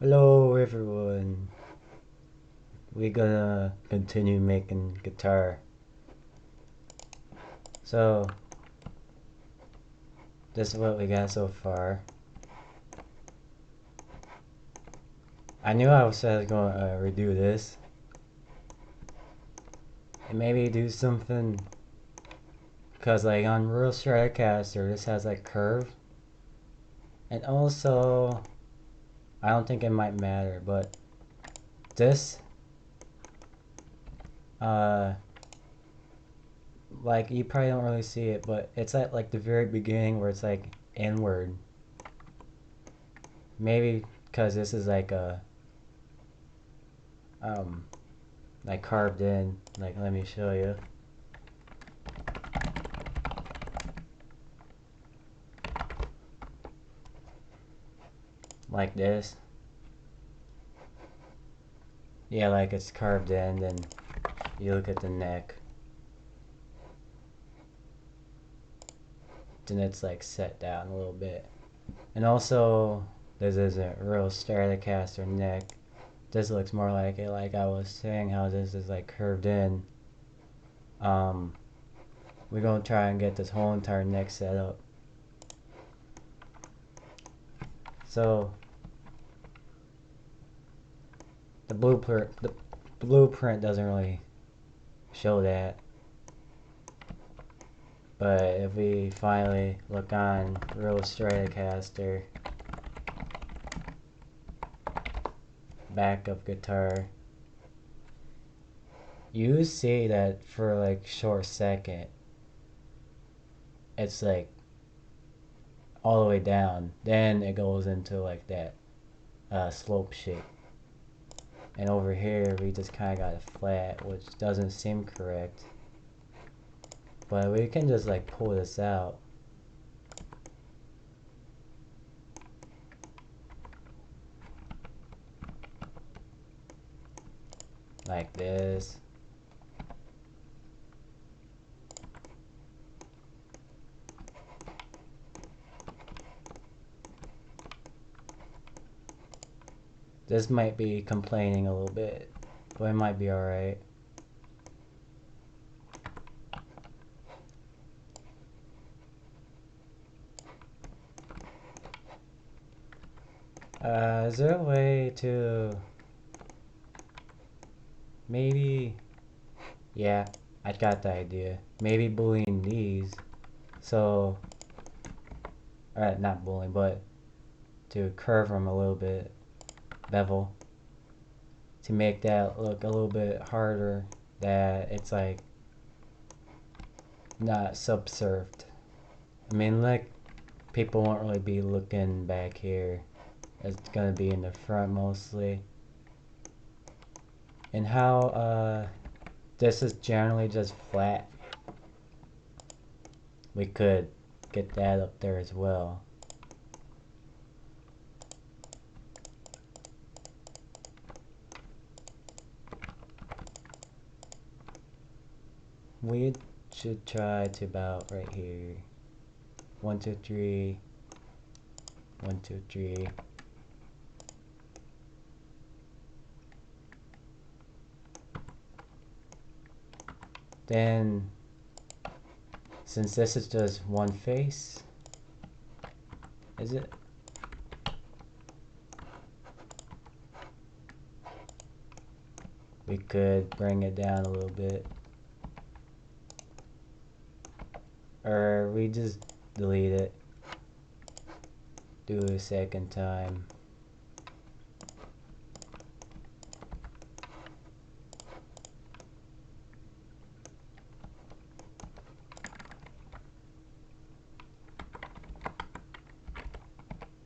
Hello everyone. We're gonna continue making guitar. So this is what we got so far. I knew I was gonna redo this and maybe do something, cause like on Real Stratocaster this has like curve, and also I don't think it might matter, but this uh like you probably don't really see it, but it's at like the very beginning where it's like inward. Maybe because this is like a um like carved in. Like, let me show you. Like this. Yeah, like it's carved in, then you look at the neck. Then it's like set down a little bit. And also, this isn't real Stratocaster neck. This looks more like it, like I was saying, how this is like curved in. We're gonna try and get this whole entire neck set up. So, the blueprint doesn't really show that. But if we finally look on Real Stratocaster, backup guitar, you see that for like short second, it's like all the way down. Then it goes into like that slope shape. And over here, we just kind of got a flat, which doesn't seem correct. But we can just like pull this out. Like this. This might be complaining a little bit, but it might be alright. Is there a way to maybe, yeah, I got the idea. Maybe bullying these, so, not bullying, but to curve them a little bit, bevel, to make that look a little bit harder, that it's like not subserved. I mean, like, people won't really be looking back here. It's gonna be in the front mostly. And how this is generally just flat, we could get that up there as well. We should try to about right here. 1, 2, 3. 1, 2, 3. Then, since this is just one face, is it? We could bring it down a little bit. Or we just delete it. Do it a second time.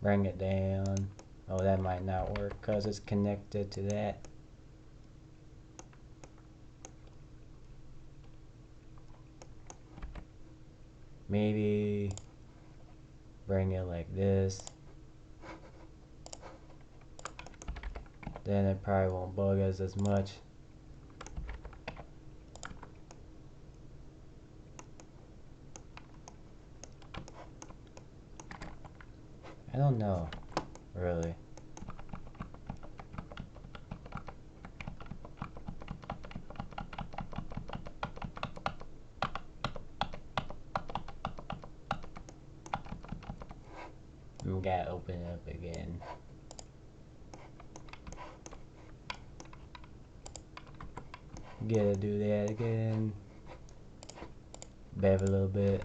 Bring it down. Oh, that might not work because it's connected to that. Maybe bring it like this. Then it probably won't bug us as much. I don't know, really. We gotta open it up again. Gotta do that again. Bev a little bit.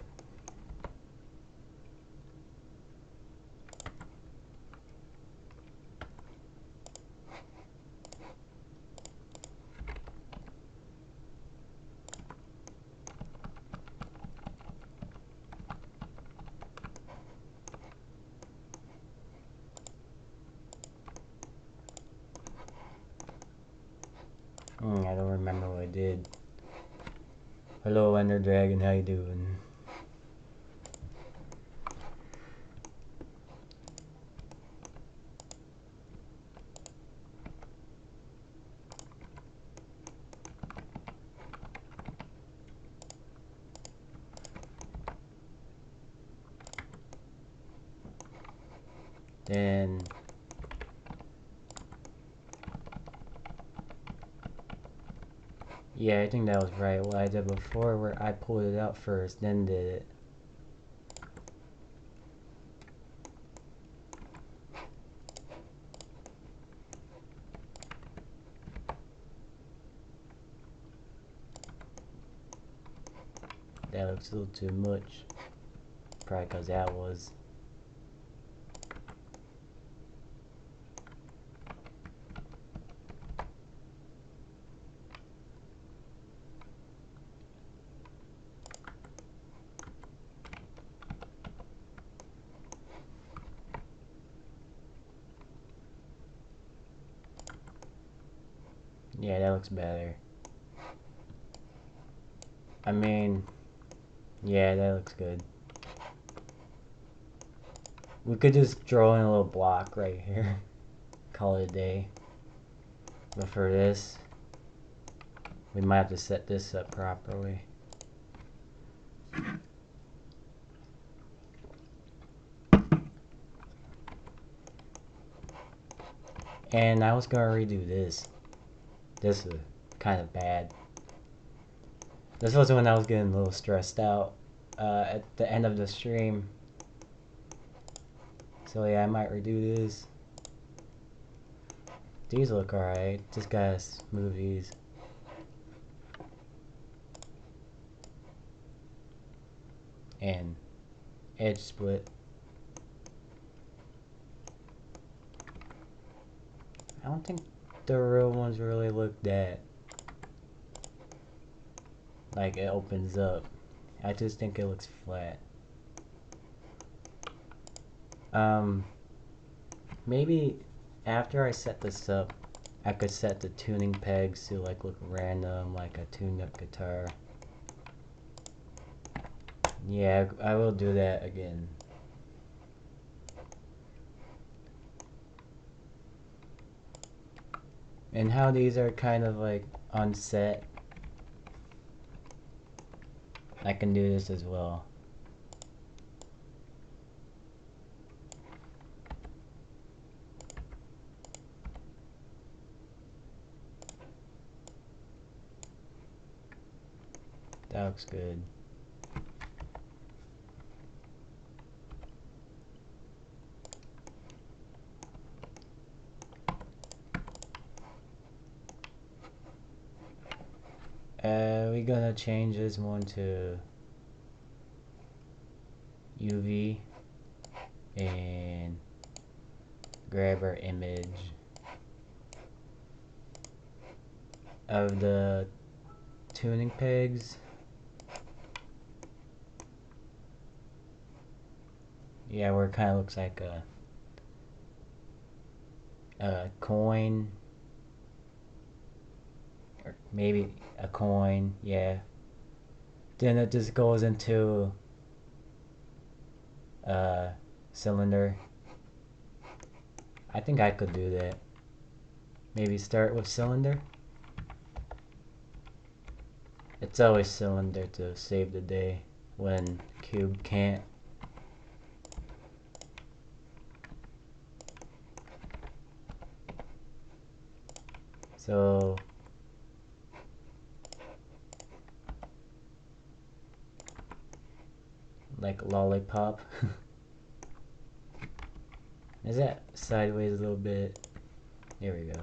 I don't remember what I did. Hello, Ender Dragon, how you doing? Then yeah, I think that was right. What I did before, where I pulled it out first, then did it. That looks a little too much. Probably because that was. Yeah, that looks better. I mean, yeah, that looks good. We could just draw in a little block right here. Call it a day. But for this, we might have to set this up properly. And I was gonna redo this. This is kind of bad. This was when I was getting a little stressed out at the end of the stream. So yeah, I might redo this. These look alright. Just gotta move these. And edge split. I don't think the real ones really look that like it opens up. I just think it looks flat. Maybe after I set this up, I could set the tuning pegs to like look random, like a tuned up guitar. Yeah, I will do that again. And how these are kind of like on set, I can do this as well. That looks good. We're gonna change this one to UV and grab our image of the tuning pegs. Yeah, where it kind of looks like a coin, or maybe a coin, yeah. Then it just goes into a cylinder. I think I could do that. Maybe start with cylinder. It's always cylinder to save the day when cube can't. So like lollipop. Is that sideways a little bit? There we go.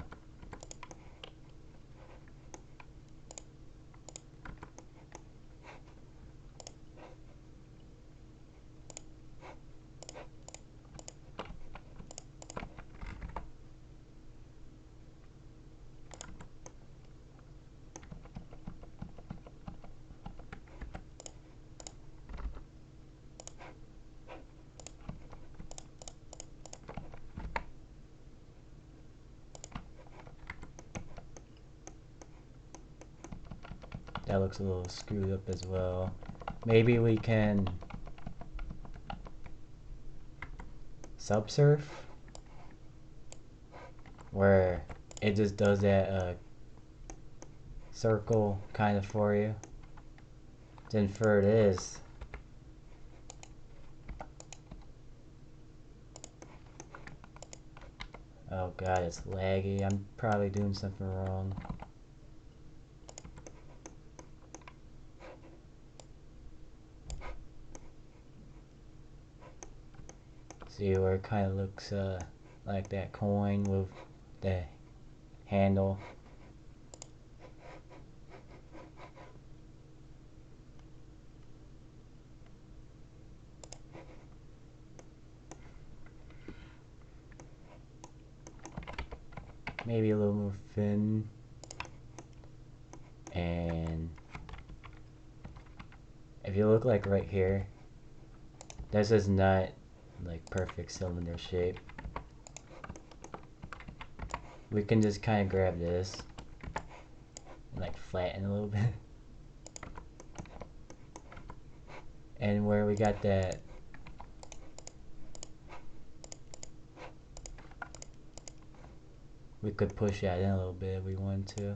That looks a little screwed up as well. Maybe we can subsurf, where it just does that circle kind of for you. Then for this, oh god, it's laggy. I'm probably doing something wrong. See where it kind of looks like that coin with the handle. Maybe a little more thin. And if you look like right here, this is not like perfect cylinder shape. We can just kind of grab this and like flatten a little bit. And where we got that we could push that in a little bit if we wanted to.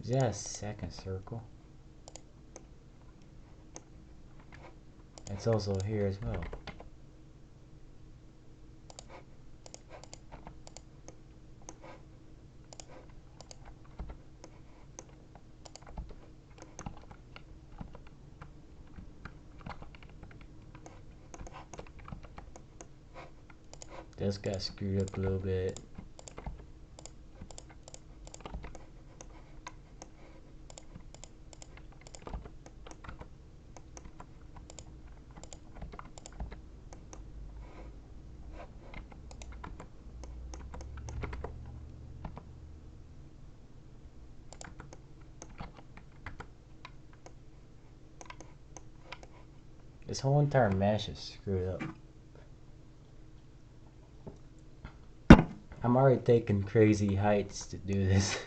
Is that a second circle? It's also here as well. This got screwed up a little bit. This whole entire mesh is screwed up. I'm already taking crazy heights to do this.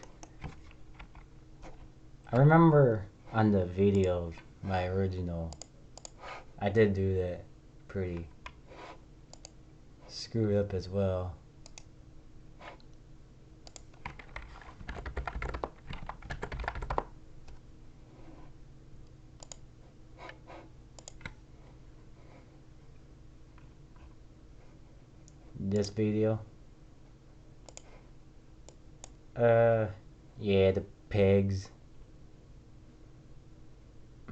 I remember on the video of my original, I did do that pretty screwed up as well. This video. Yeah, the pigs. I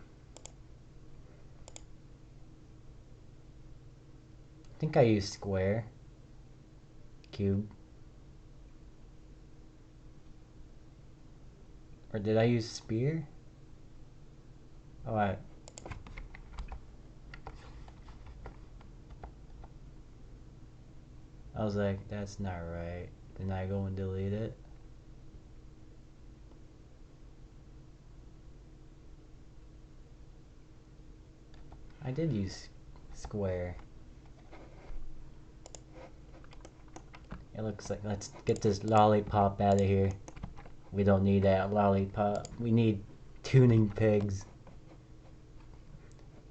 think I used square, cube, or did I use spear? Oh, I was like, that's not right. Then I go and delete it. I did use square. It looks like, let's get this lollipop out of here. We don't need that lollipop. We need tuning pegs.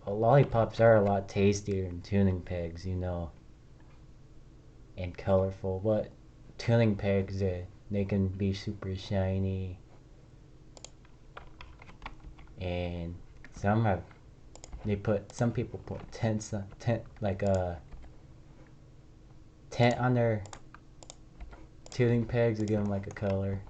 Well, lollipops are a lot tastier than tuning pegs, you know. And colorful, but tuning pegs, they can be super shiny and some people put tent on their tuning pegs to give them like a color.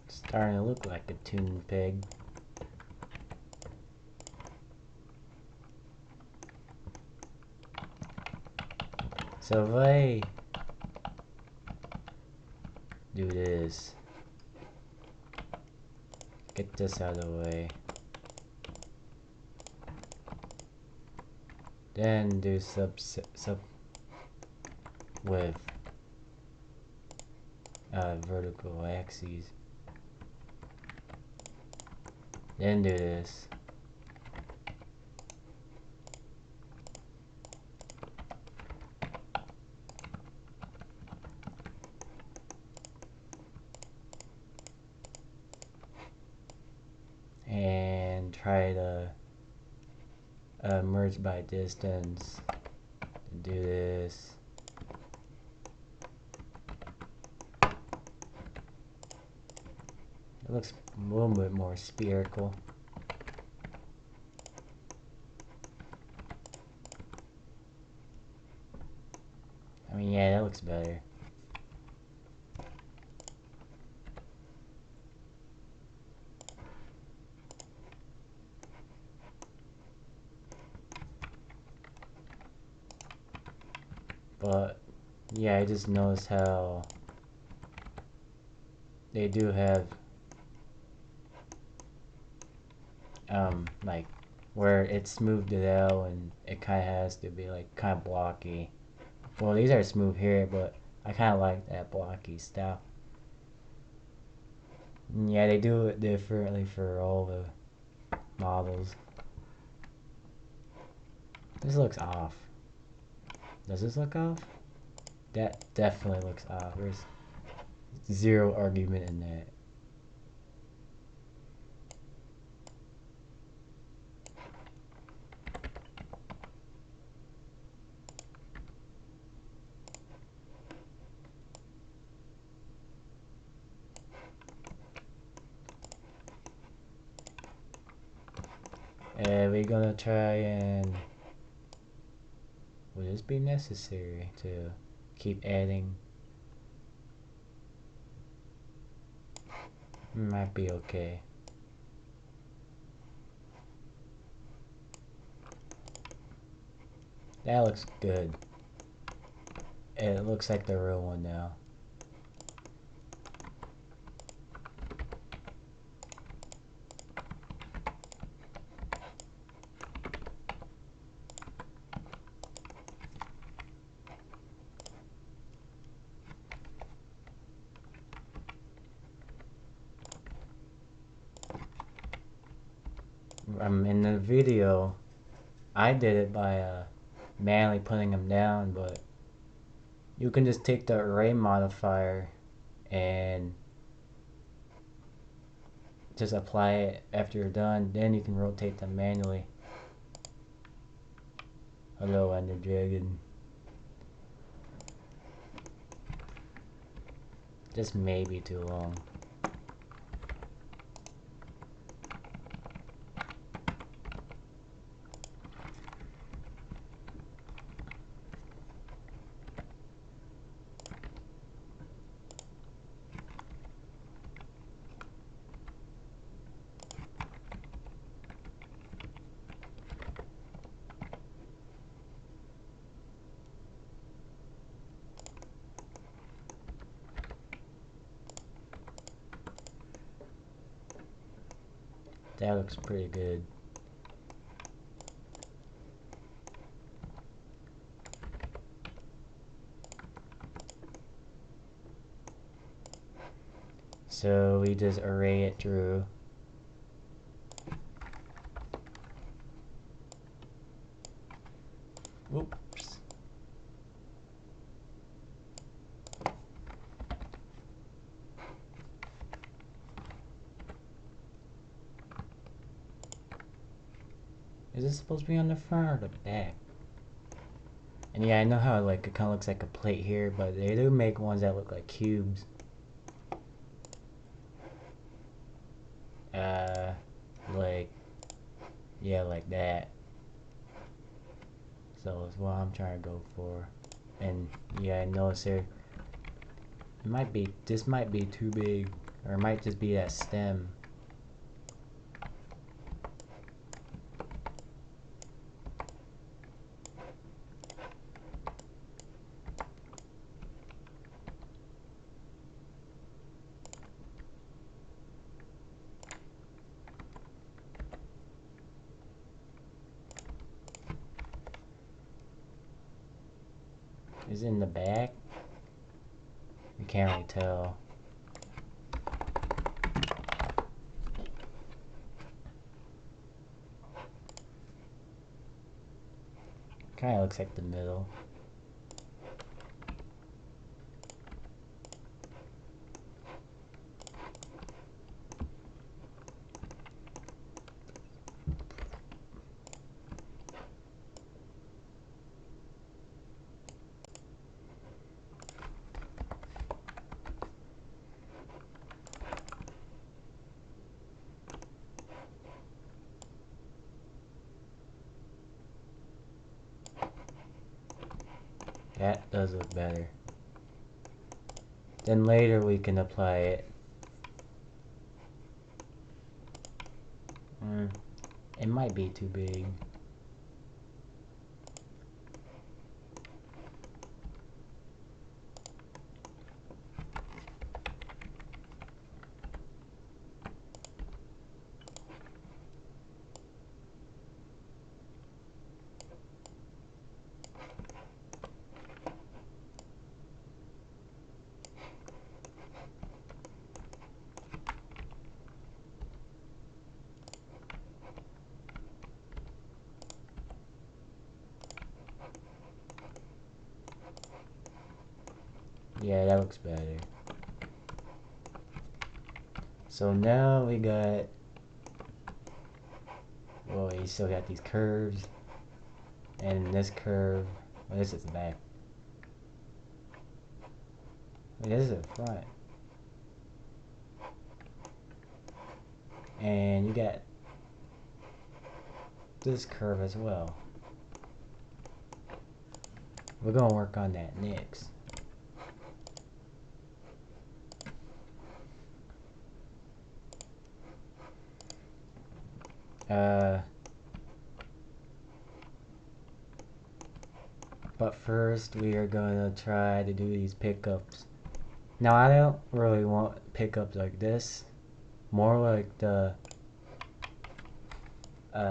Starting to look like a tuning peg. So if I do this, get this out of the way, then do sub with vertical axes, then do this. And try to merge by distance. Do this. It looks a little bit more spherical. I mean, yeah, that looks better. But yeah, I just noticed how they do have like where it smoothed it out and it kind of has to be like kind of blocky. Well, these are smooth here, but I kind of like that blocky stuff. And yeah, they do it differently for all the models. This looks off. Does this look off? That definitely looks off. There's zero argument in that. And we're gonna try and... Would this be necessary to keep adding? Might be okay. That looks good. It looks like the real one now. In the video, I did it by manually putting them down, but you can just take the array modifier and just apply it after you're done. Then you can rotate them manually. Hello, Ender Dragon. Just maybe too long. That looks pretty good. So we just array it through. Oops. Is this supposed to be on the front or the back? And yeah, I know how like it kind of looks like a plate here, but they do make ones that look like cubes. Like, yeah, like that. So that's what I'm trying to go for. And yeah, I notice there, this might be too big, or it might just be that stem. Is it in the back? You can't really tell. Kinda looks like the middle. That does look better. Then later we can apply it. It might be too big. Yeah, that looks better. So now we got, well, you still got these curves, and this curve, well, this is the back. Wait, this is the front. And you got this curve as well. We're gonna work on that next. But first we are gonna try to do these pickups. Now I don't really want pickups like this. More like the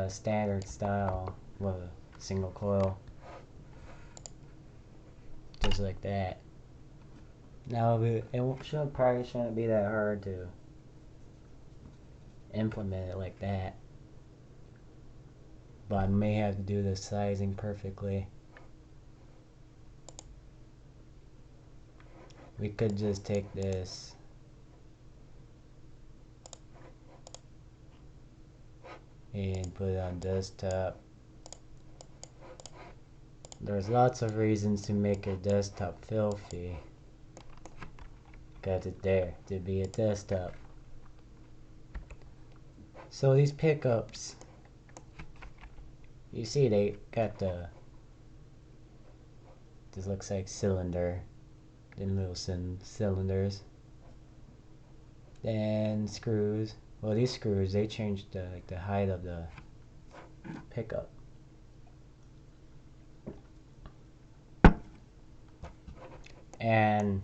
standard style with a single coil. Just like that. Now it probably shouldn't be that hard to implement it like that. But I may have to do the sizing perfectly. We could just take this and put it on desktop. There's lots of reasons to make your desktop filthy. Got it there to be a desktop. So these pickups, you see they got this looks like cylinder, then little cylinders. Then screws. Well, these screws, they changed the height of the pickup. And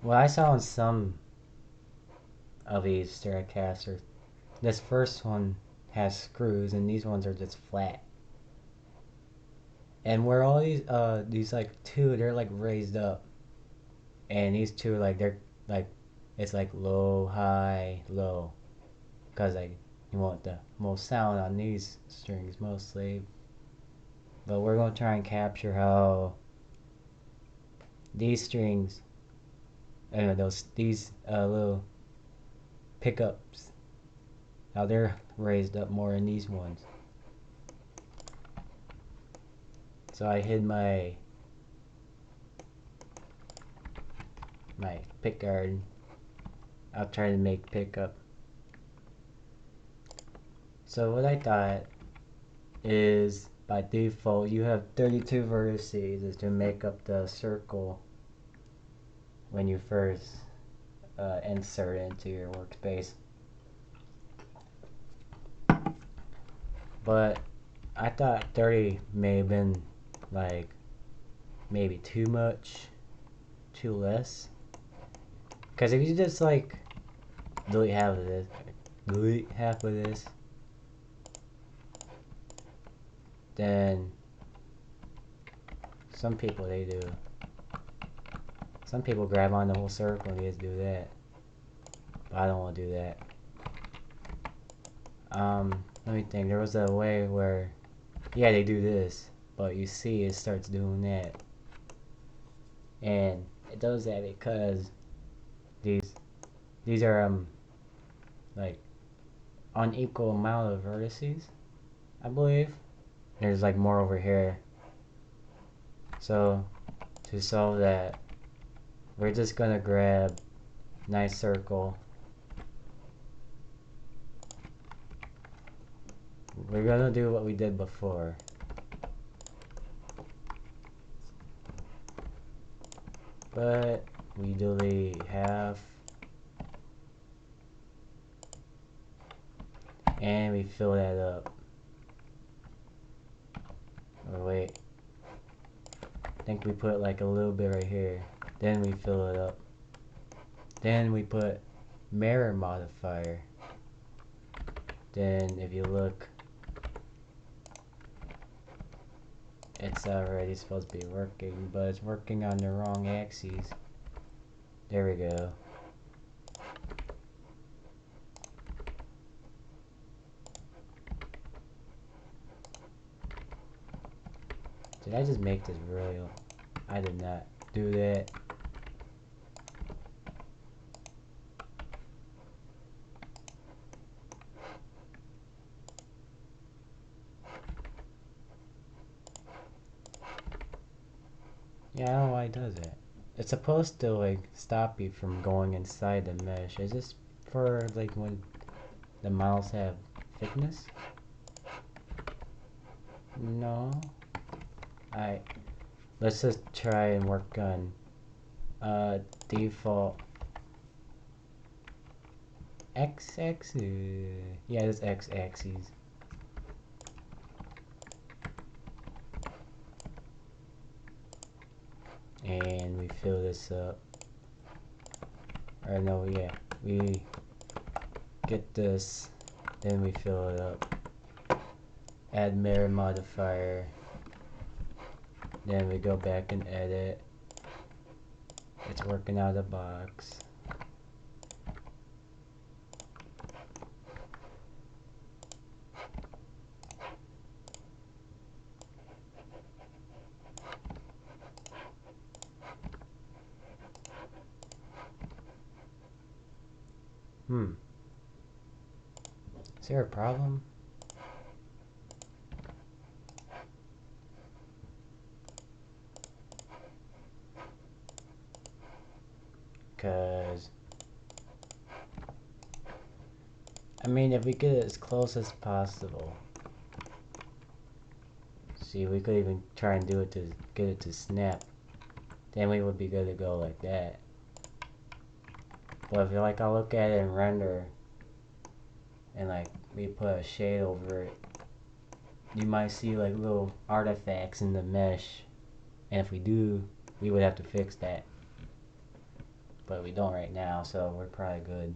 what I saw in some of these Stratocaster, this first one has screws, and these ones are just flat. And where all these like two, they're like raised up, and these two like they're like it's like low, high, low, because like you want the most sound on these strings mostly. But we're gonna try and capture how these strings, these little pickups, how they're raised up more in these ones. So I hid my pick guard. I'll try to make pickup. So what I thought is by default you have 32 vertices is to make up the circle when you first insert it into your workspace. But I thought 30 may have been like maybe too much, too less. Because if you just like delete half of this, then some people grab on the whole circle and they just do that. But I don't want to do that. Let me think. There was a way where, yeah, they do this, but you see it starts doing that, and it does that because these are like unequal amount of vertices, I believe. There's like more over here. So to solve that, we're just gonna grab nice circle. We're gonna do what we did before. But we delete half. And we fill that up. Or wait. I think we put like a little bit right here. Then we fill it up. Then we put mirror modifier. Then if you look, it's already supposed to be working, but it's working on the wrong axes. There we go. Did I just make this real? I did not do that. Yeah, I don't know why it does that. It's supposed to like stop you from going inside the mesh. Is this for like when the mouse have thickness? No. Alright. Let's just try and work on default x-axis. Yeah, it's x-axis. And we fill this up. Or no, yeah. We get this, then we fill it up. Add mirror modifier. Then we go back and edit. It's working out of the box. Is there a problem? Cause I mean, if we get it as close as possible. See, we could even try and do it to get it to snap. Then we would be good to go like that. But if you like, I'll look at it and render, and like we put a shade over it, you might see like little artifacts in the mesh, and if we do, we would have to fix that. But we don't right now, so we're probably good.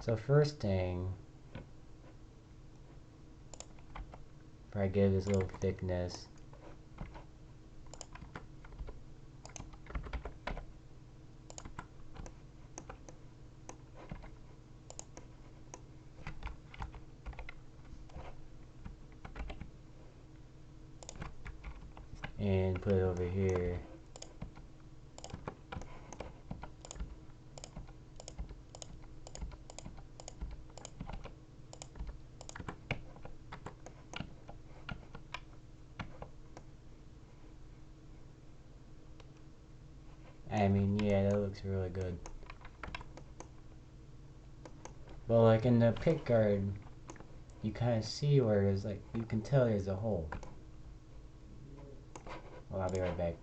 So first thing, Probably give this little thickness. And put it over here. I mean, yeah, that looks really good. But like in the pick guard, you kind of see where there's like, you can tell there's a hole. Well, I'll be right back.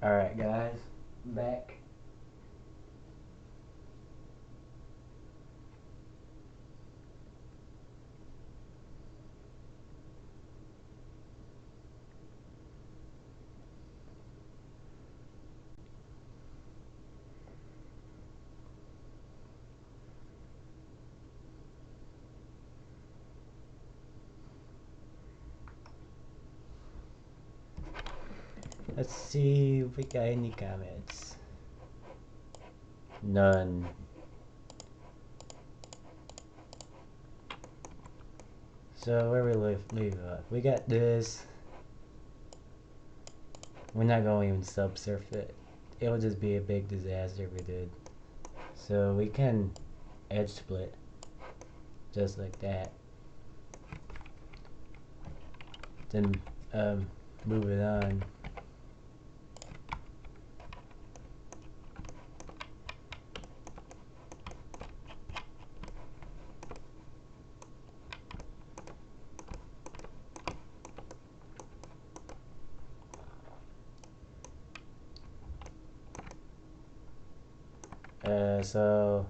Alright guys, back. Let's see if we got any comments. None. So where we leave off? We got this. We're not going to even subsurf it. It'll just be a big disaster if we did. So we can edge split. Just like that. Then move it on. So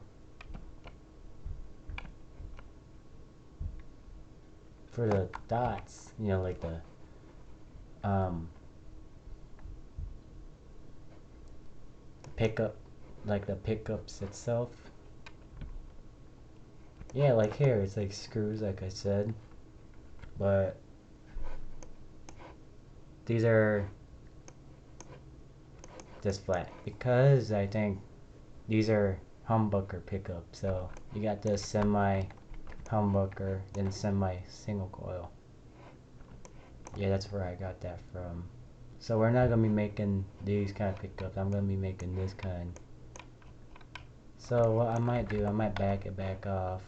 for the dots, you know, like the pickup, like the pickups itself. Yeah, like here, it's like screws, like I said, but these are just flat because I think these are humbucker pickups. So you got the semi humbucker, then semi single coil. Yeah, that's where I got that from. So we're not gonna be making these kind of pickups. I'm gonna be making this kind. So what I might do, I might back it back off.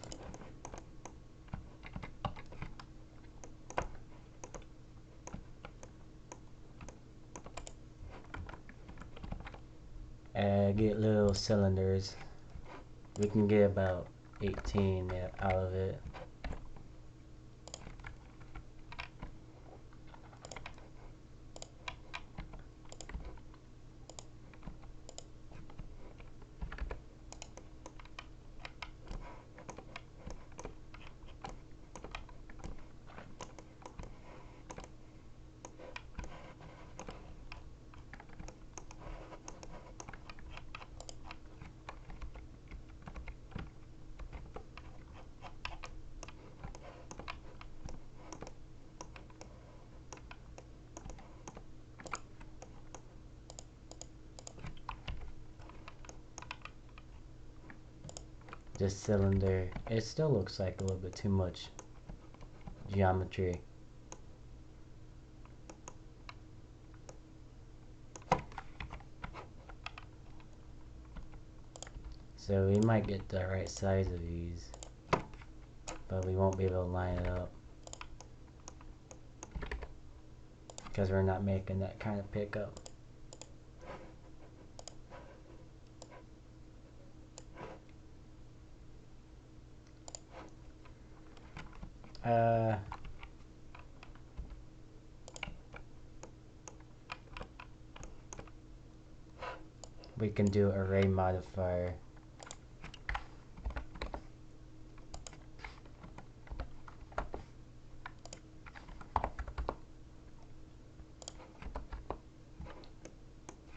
Get little cylinders. We can get about 18 out of it. This cylinder, it still looks like a little bit too much geometry. So we might get the right size of these, but we won't be able to line it up because we're not making that kind of pickup. We can do array modifier.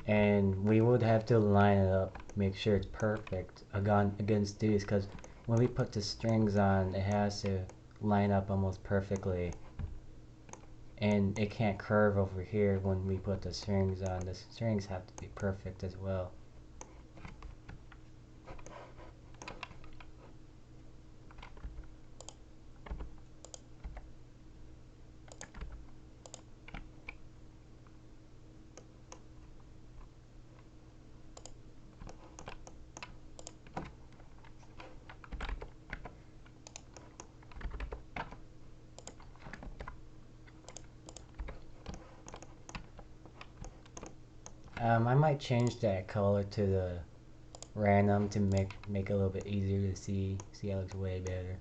And we would have to line it up, make sure it's perfect against these, because when we put the strings on, it has to line up almost perfectly. And it can't curve over here when we put the strings on. The strings have to be perfect as well. I might change that color to the random to make it a little bit easier to see. See, how it looks way better.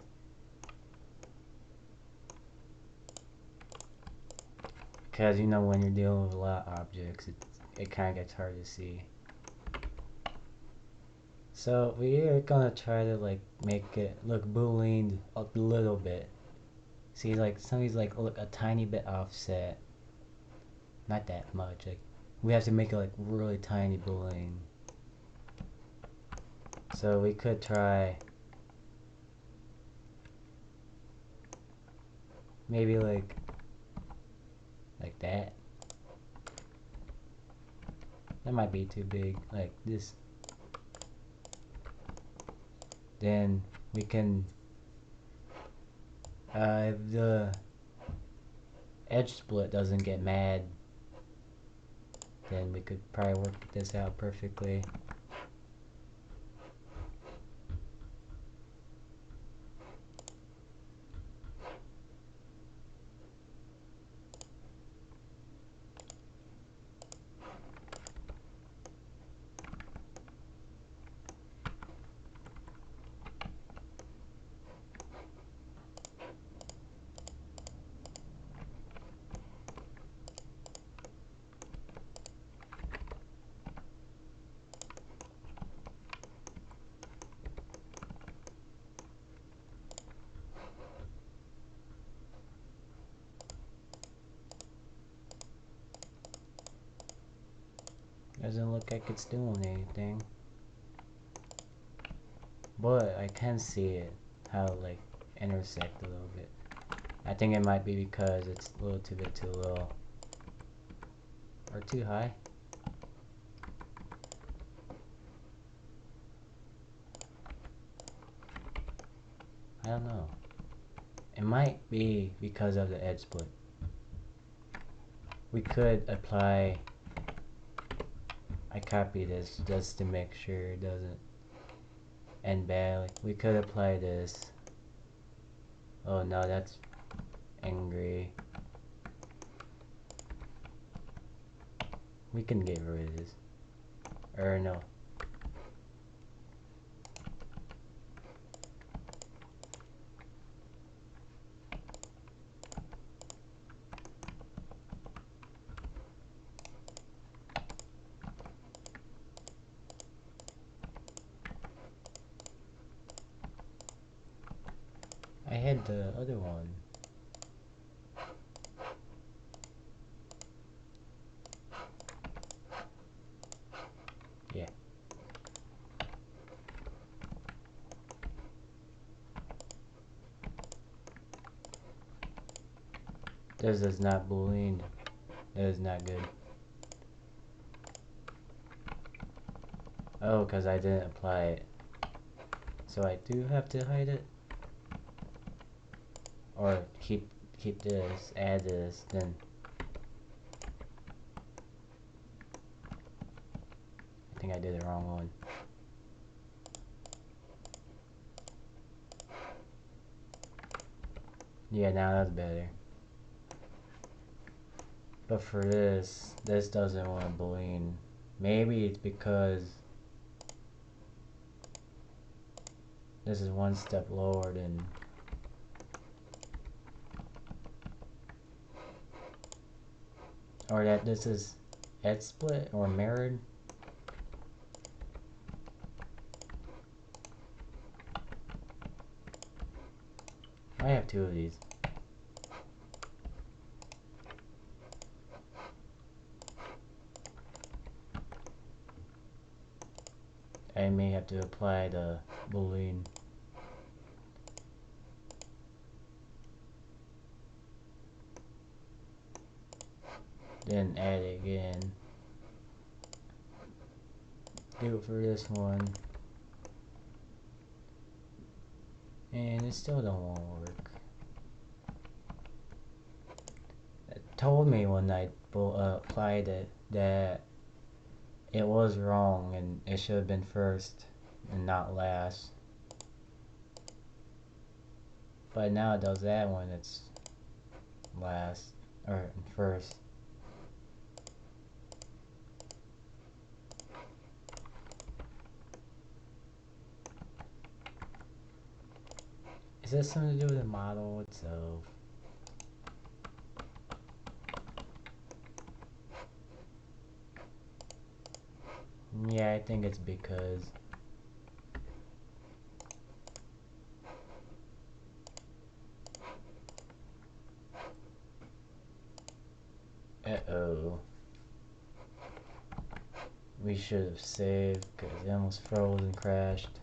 Because you know when you're dealing with a lot of objects, it kind of gets hard to see. So we are gonna try to like make it look booleaned a little bit. See, like some of these like look a tiny bit offset, not that much. Like we have to make it like really tiny boolean. So we could try maybe like that. That might be too big. Like this. Then we can if the edge split doesn't get mad, then we could probably work this out perfectly. Doesn't look like it's doing anything. But I can see it, how it like intersect a little bit. I think it might be because it's a little too bit too low. Or too high. I don't know. It might be because of the edge split. We could apply, I copy this just to make sure it doesn't end badly. We could apply this. Oh no, that's angry. We can get rid of this. Or no. I had the other one. Yeah. This is not boolean. That is not good. Oh, because I didn't apply it. So I do have to hide it? Or keep this, add this, then I think I did the wrong one. Yeah, now that's better. But for this doesn't want to boolean. Maybe it's because this is one step lower than or that this is edge split or mirrored. I have two of these. I may have to apply the boolean. Then add it again. Do it for this one. And it still don't want to work. It told me when I applied it that it was wrong and it should have been first and not last. But now it does that when it's last or first. Is this something to do with the model itself? Yeah, I think it's because. Uh-oh. We should have saved because it almost froze and crashed.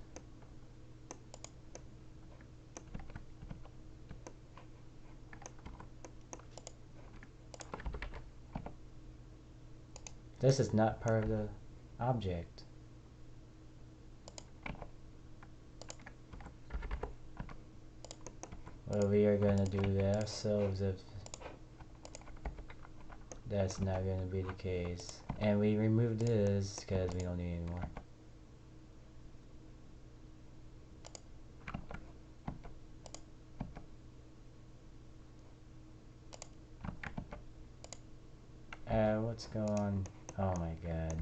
This is not part of the object. Well, we are gonna do that ourselves if that's not gonna be the case. And we removed this because we don't need anymore. What's going on? Oh my god.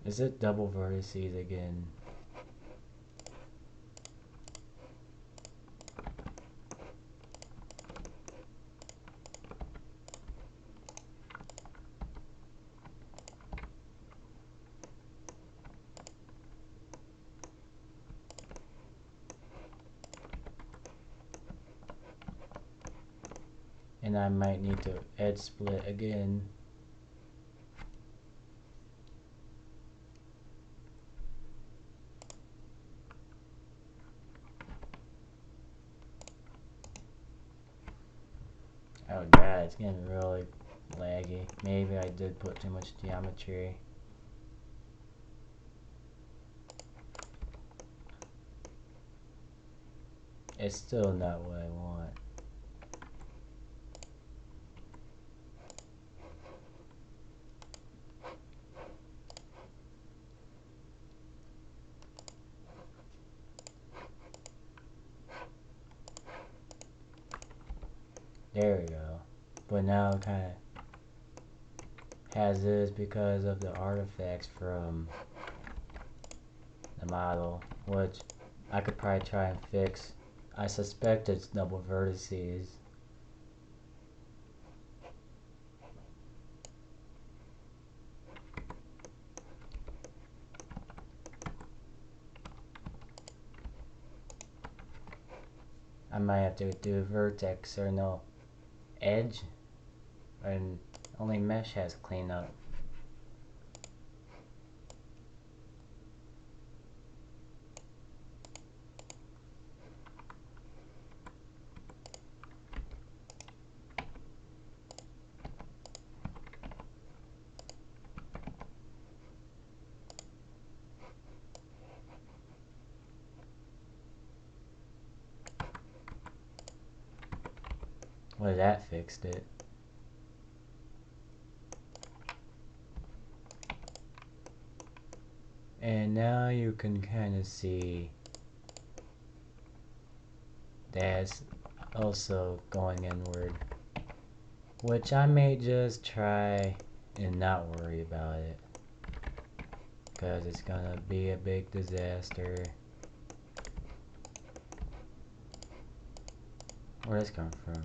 Is it double vertices again? And I might need to edge split again. Oh god, it's getting really laggy. Maybe I did put too much geometry. It's still not what I want. There we go. But now it kind of has this because of the artifacts from the model, which I could probably try and fix. I suspect it's double vertices. I might have to do a vertex or no edge, and only mesh has cleanup. Well, that fixed it. And now you can kind of see that's also going inward, which I may just try and not worry about it because it's gonna be a big disaster. Where's this come from?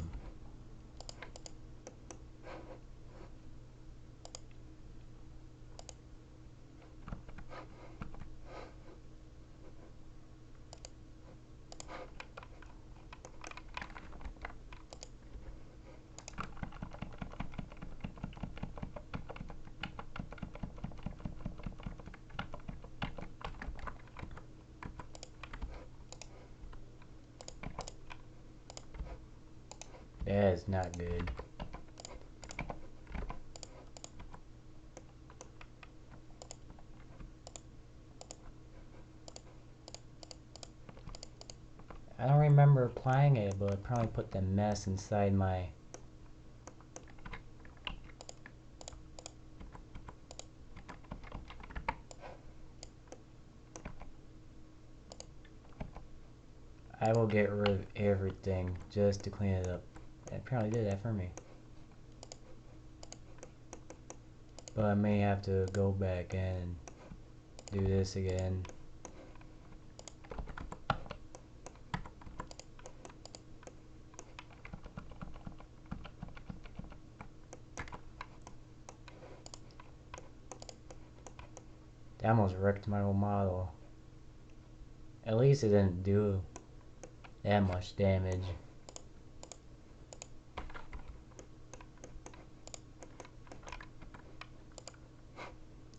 That is not good. I don't remember applying it, but I probably put the mess inside my... I will get rid of everything just to clean it up. It probably did that for me. But I may have to go back and do this again. I almost wrecked my own model. At least it didn't do that much damage.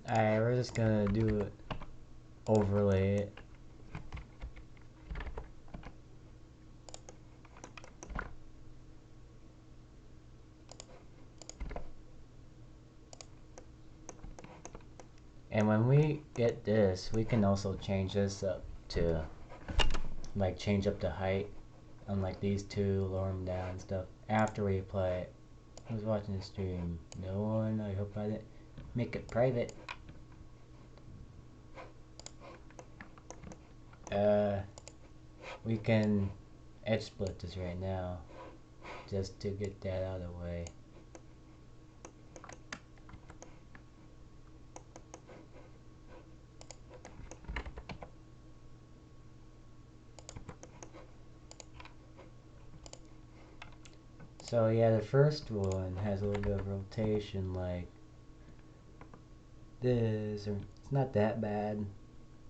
Alright, we're just gonna do it. Overlay it. And when we get this, we can also change this up to, like, change up the height on, like, these two, lower them down and stuff after we apply it. Who's watching the stream? No one. I hope I didn't make it private. We can edge split this right now just to get that out of the way. So yeah, the first one has a little bit of rotation like this, or it's not that bad.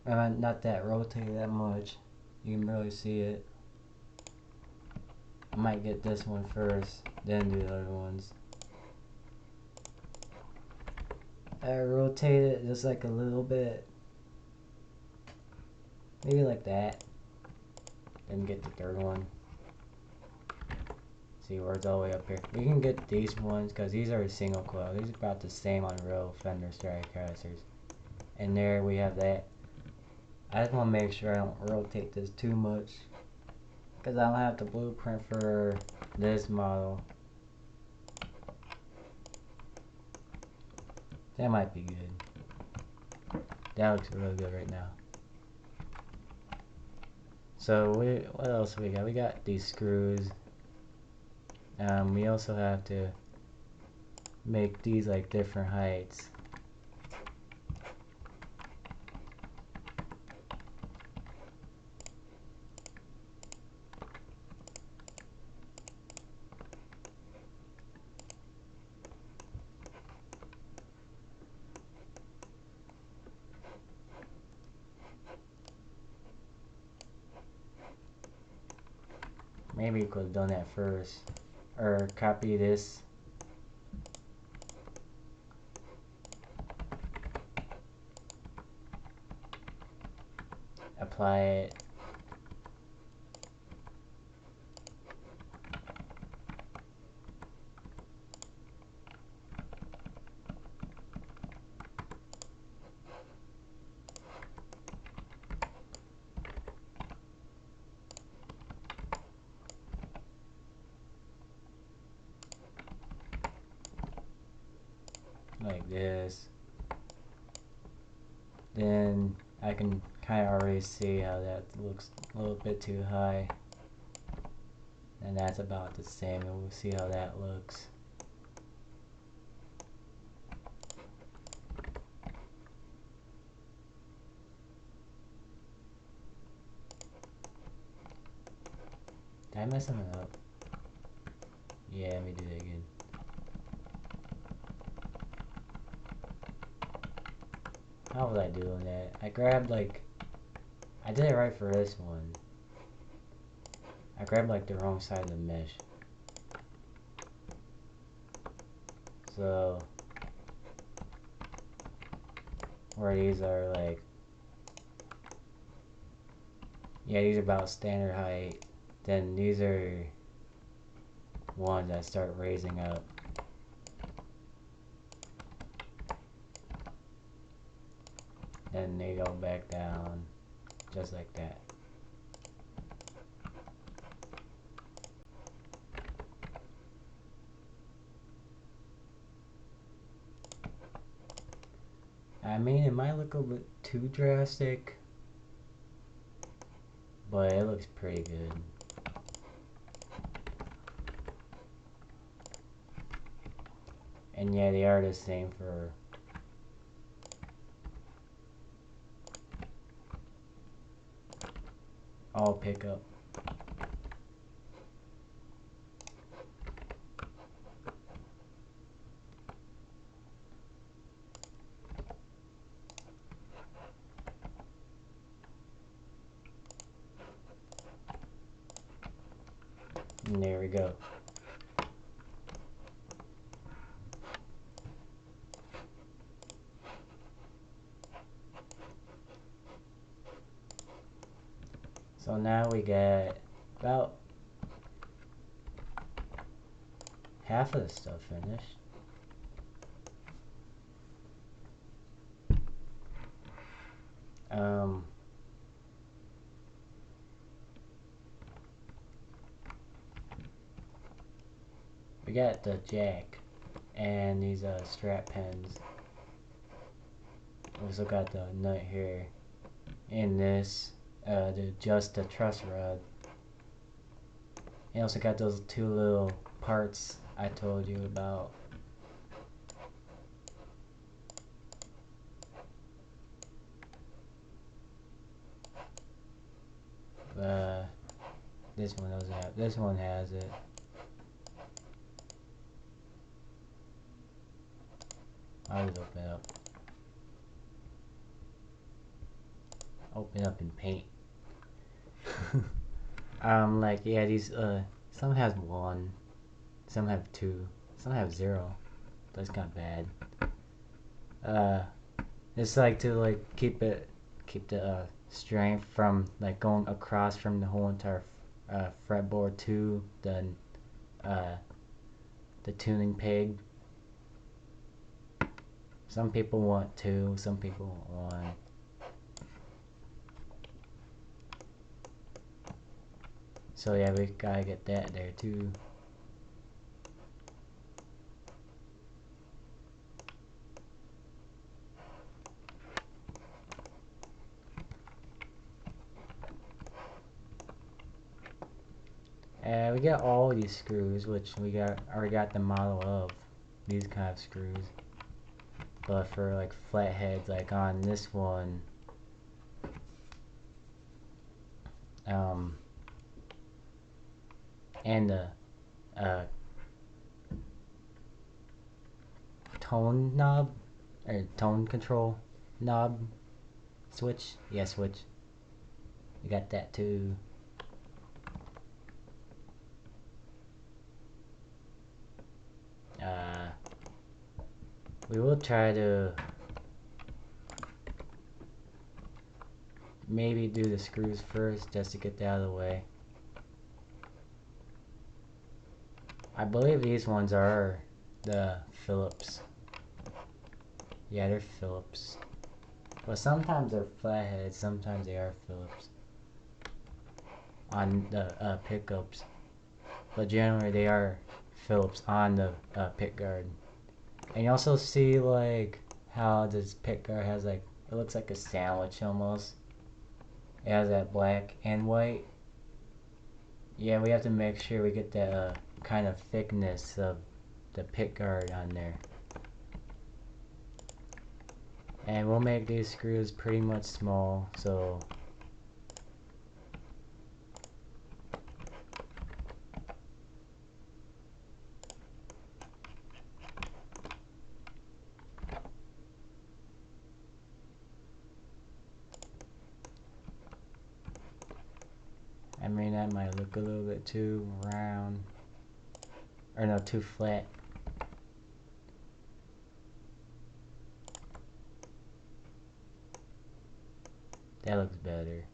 Not that rotated that much. You can barely see it. I might get this one first, then do the other ones. I rotate it just like a little bit. Maybe like that. Then get the third one. See where it's all the way up here. We can get these ones because these are single coil. These are about the same on real Fender Stratocasters. And there we have that. I just want to make sure I don't rotate this too much because I don't have the blueprint for this model. That might be good. That looks really good right now. So what else we got? We got these screws. We also have to make these like different heights. Maybe we could have done that first. Or copy this. Apply it. Like this. Then I can kind of already see how that looks a little bit too high. And that's about the same, and we'll see how that looks. Did I mess something up? Yeah, let me do that again. How was I doing that? I grabbed like, I did it right for this one. I grabbed like the wrong side of the mesh. So, where these are like, yeah, these are about standard height. Then these are ones that start raising up. Then they go back down, just like that. I mean, it might look a bit too drastic, but it looks pretty good. And yeah, they are the same for all pickup. And there we go. So now we get about half of the stuff finished. We got the jack and these strap pins. Also got the nut here and this to adjust the truss rod. And also got those two little parts I told you about. This one doesn't have. This one has it. I'll just open it up. Open up in paint. Like yeah, these some has 1, some have 2, some have 0. That's kind of bad. It's like to like keep the strength from like going across from the whole entire fretboard to the tuning peg. Some people want 2, some people want 1. So yeah, we gotta get that there too. We got all these screws, which we already got the model of these kind of screws. But for like flatheads, like on this one, and the tone knob or tone control knob switch, yeah, switch. We got that too. We will try to maybe do the screws first just to get that out of the way. I believe these ones are the Phillips. Yeah, they're Phillips. But sometimes they're flatheads, sometimes they are Phillips on the pickups. But generally they are Phillips on the pick guard. And you also see like how this pick guard has like, it looks like a sandwich almost. It has that black and white. Yeah, we have to make sure we get that kind of thickness of the pick guard on there. And we'll make these screws pretty much small, so I mean that might look a little bit too round, or no, too flat. That looks better.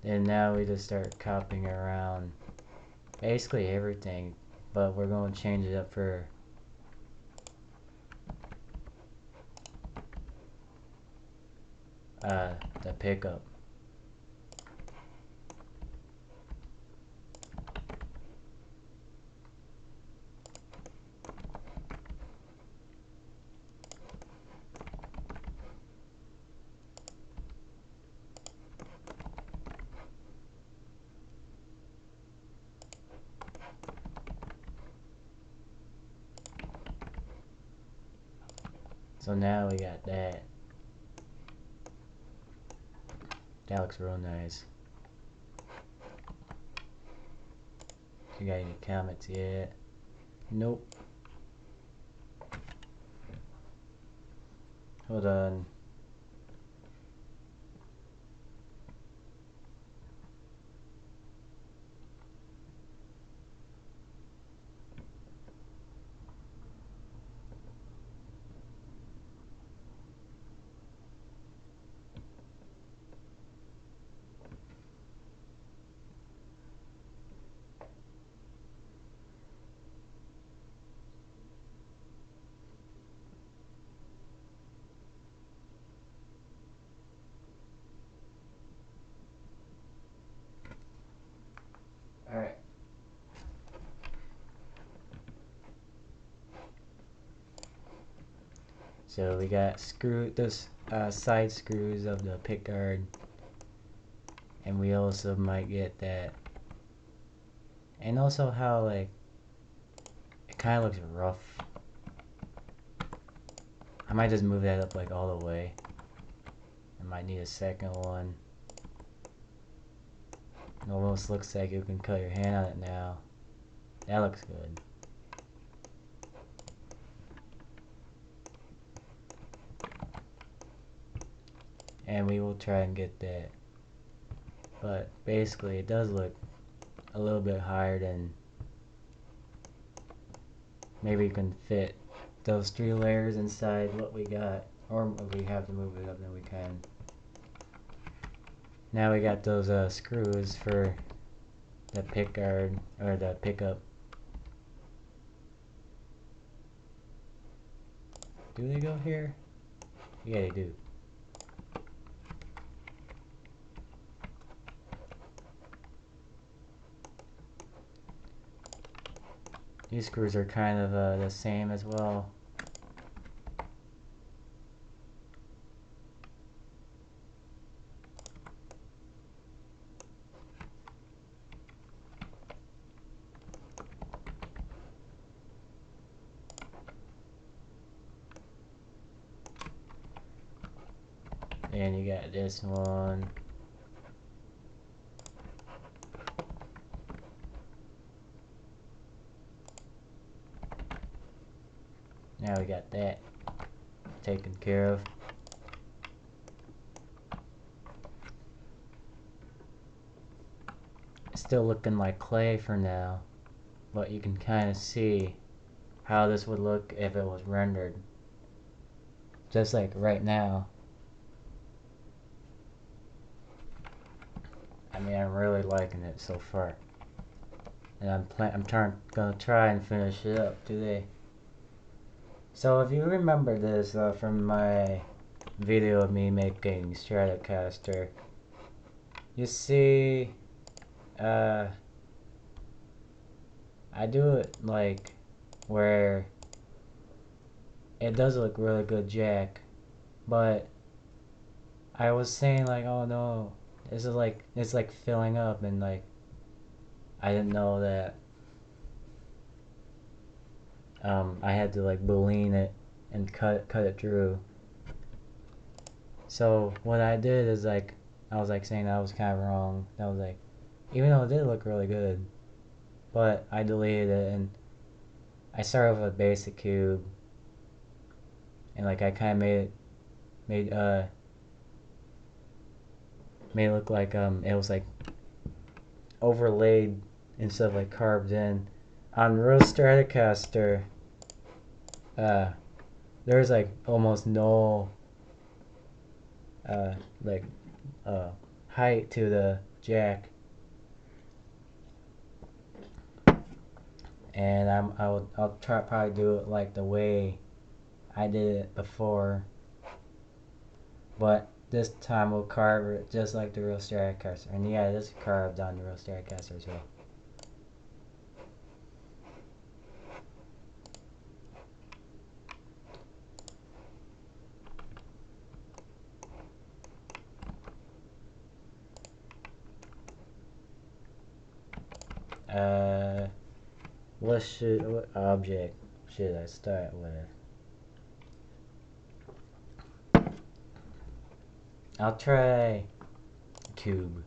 And now we just start copying around basically everything, but we're going to change it up for the pickup. So now we got that. That looks real nice. You got any comments yet? Nope. Hold on. So we got those side screws of the pickguard, and we also might get that. And also how like it kind of looks rough. I might just move that up like all the way. I might need a second one. It almost looks like you can cut your hand on it now. That looks good. And we will try and get that. But basically it does look a little bit higher than maybe you can fit those 3 layers inside what we got. Or if we have to move it up, then we can. Now we got those screws for the pickguard or the pickup. Do they go here? Yeah, they do. These screws are kind of the same as well. And you got this one. Now we got that taken care of. It's still looking like clay for now, but you can kind of see how this would look if it was rendered. Just like right now. I mean, I'm really liking it so far. And I'm gonna try and finish it up today. So if you remember this from my video of me making Stratocaster, you see, I do it like where it does look really good jack, but I was saying like, oh no, this is like, it's like filling up, and like I didn't know that I had to like boolean it and cut it through. So what I did is like, I was like saying that was kind of wrong. I was like, even though it did look really good, but I deleted it and I started with a basic cube, and like I kind of made it look like it was like overlaid instead of like carved in. On real Stratocaster, there's like almost no like height to the jack, and I'll try probably do it like the way I did it before, but this time we'll carve it just like the real Stratocaster. And yeah, this is carved on the real Stratocaster as well. What object should I start with? I'll try cube.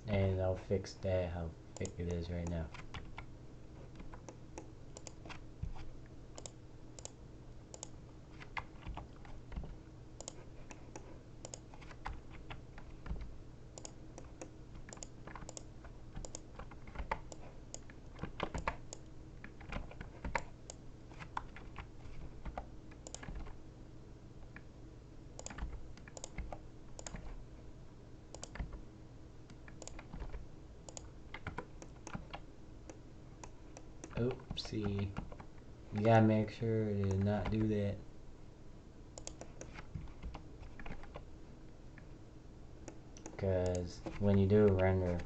And I'll fix that how thick it is right now. Oopsie. You gotta make sure to not do that. Because when you do render,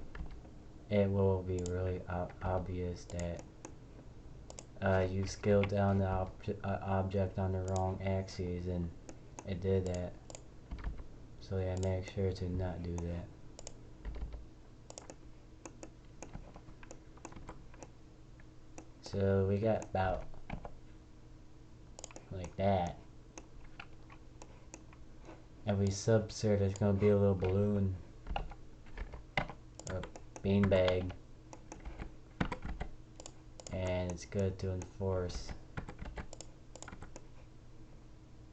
it will be really obvious that you scaled down the object on the wrong axis, and it did that. So yeah, make sure to not do that. So we got about like that. Every subset is going to be a little balloon or beanbag, and it's good to enforce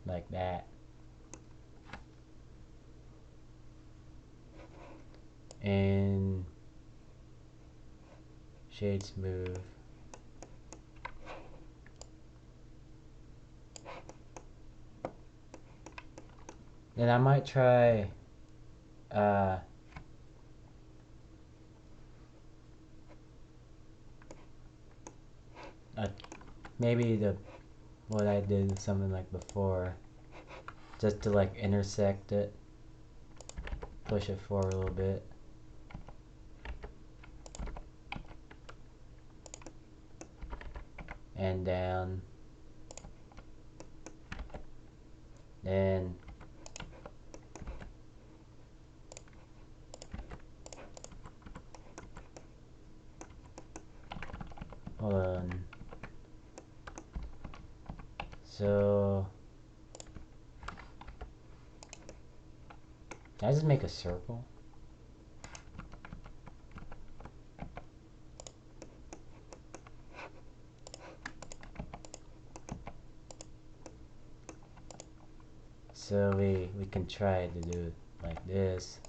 like that. And shade smooth. Then I might try maybe what I did something like before, just to like intersect it, push it forward a little bit. And down. Then hold on. So can I just make a circle? So we can try to do it like this.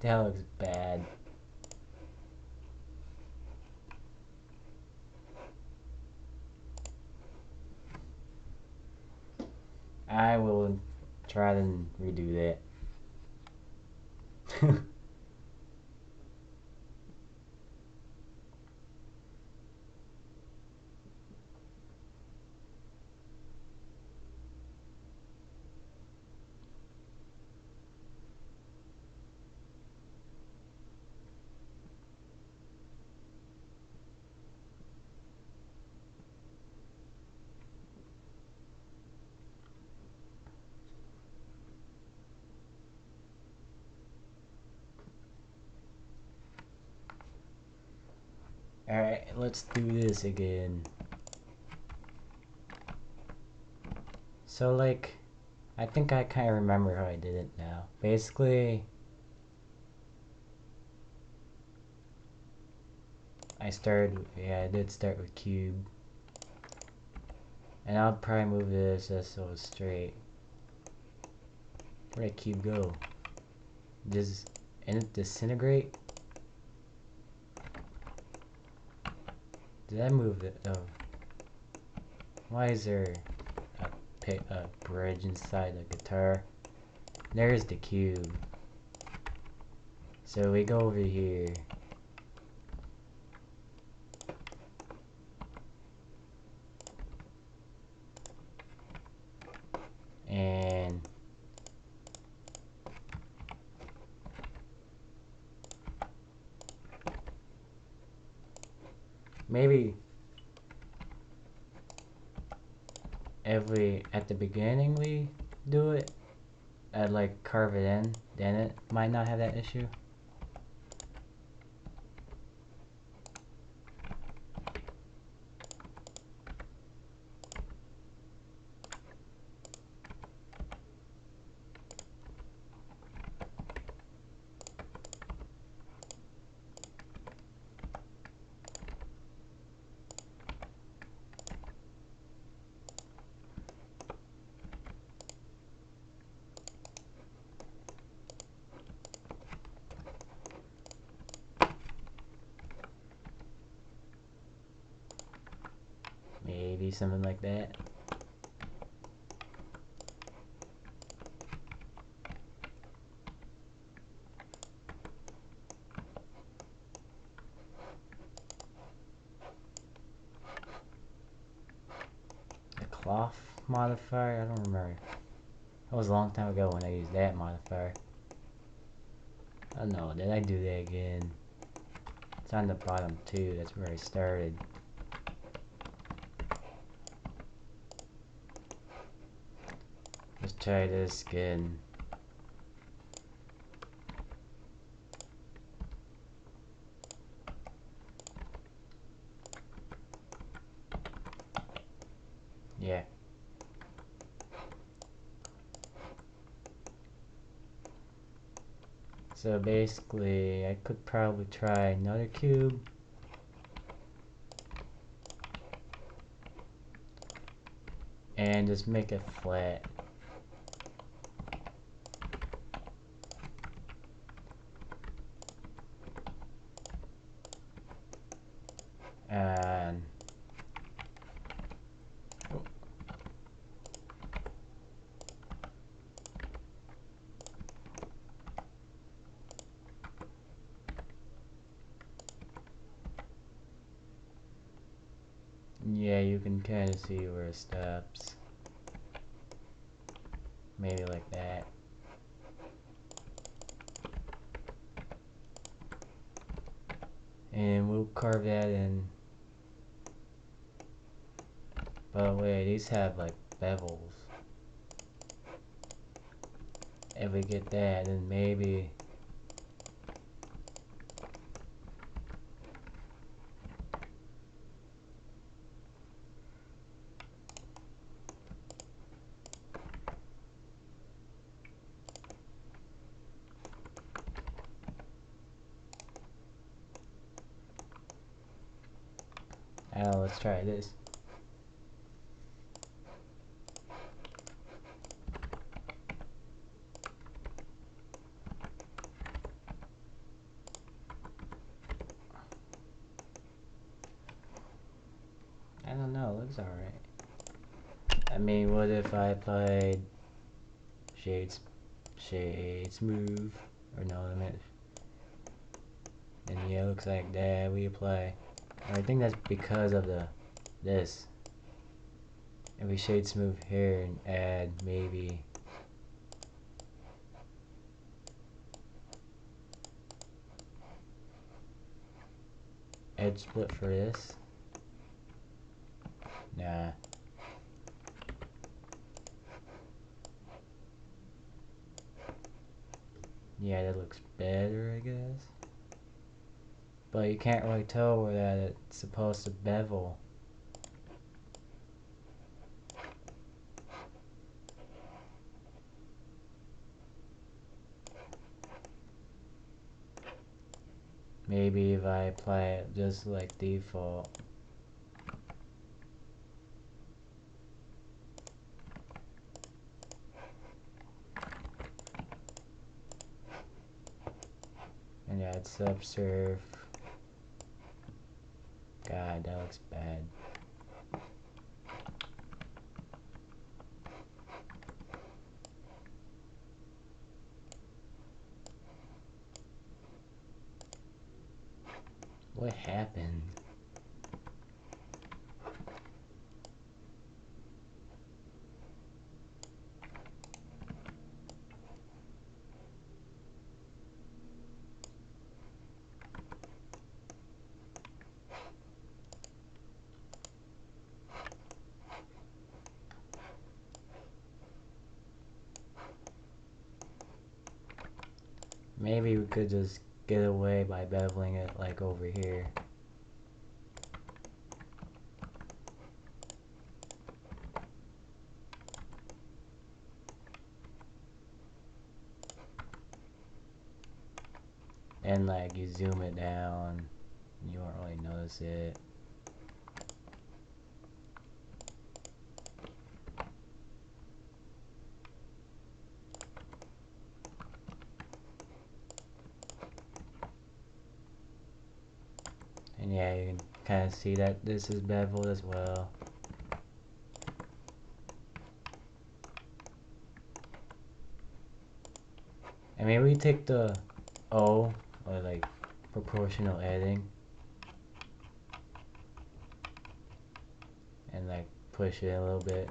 That looks bad. I will try to redo that. Alright, let's do this again. So like, I think I kind of remember how I did it now. Basically, I did start with cube. And I'll probably move this just so it's straight. Where'd cube go? Does it disintegrate? Did I move it? Oh. Why is there a bridge inside the guitar? There's the cube. So we go over here. And maybe at the beginning we do it, I'd like carve it in, then it might not have that issue. Maybe something like that. The cloth modifier? I don't remember. That was a long time ago when I used that modifier. Oh no, did I do that again? It's on the bottom too, that's where I started. Let's try this again. Yeah. So basically, I could probably try another cube. And just make it flat. And oh. Yeah, you can kind of see where it stops. Maybe like that. And we'll carve that in. By the way, these have like bevels. If we get that, then maybe let's try this. I don't know, it looks alright. I mean, what if I applied shade smooth, or no, I meant, and yeah, it looks like that. We apply. I think that's because of this. If we shade smooth here and add maybe edge split for this. Nah. Yeah, that looks better, I guess. But you can't really tell where that it's supposed to bevel. Maybe if I apply it just like default. And yeah, it's subsurf. God, that looks bad. What happened? Maybe we could just get away by beveling it like over here. And like you zoom it down, you won't really notice it. And yeah, you can kind of see that this is beveled as well. And maybe we take the O, or like proportional adding, and like push it a little bit.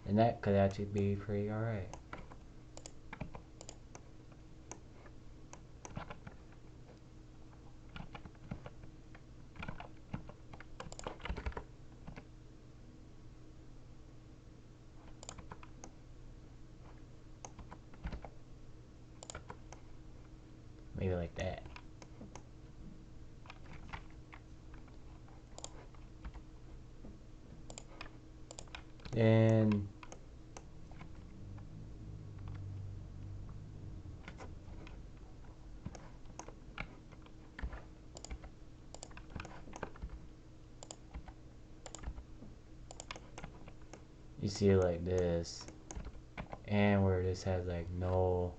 And that could actually be pretty alright. Maybe like that. And you see it like this, and where this has like no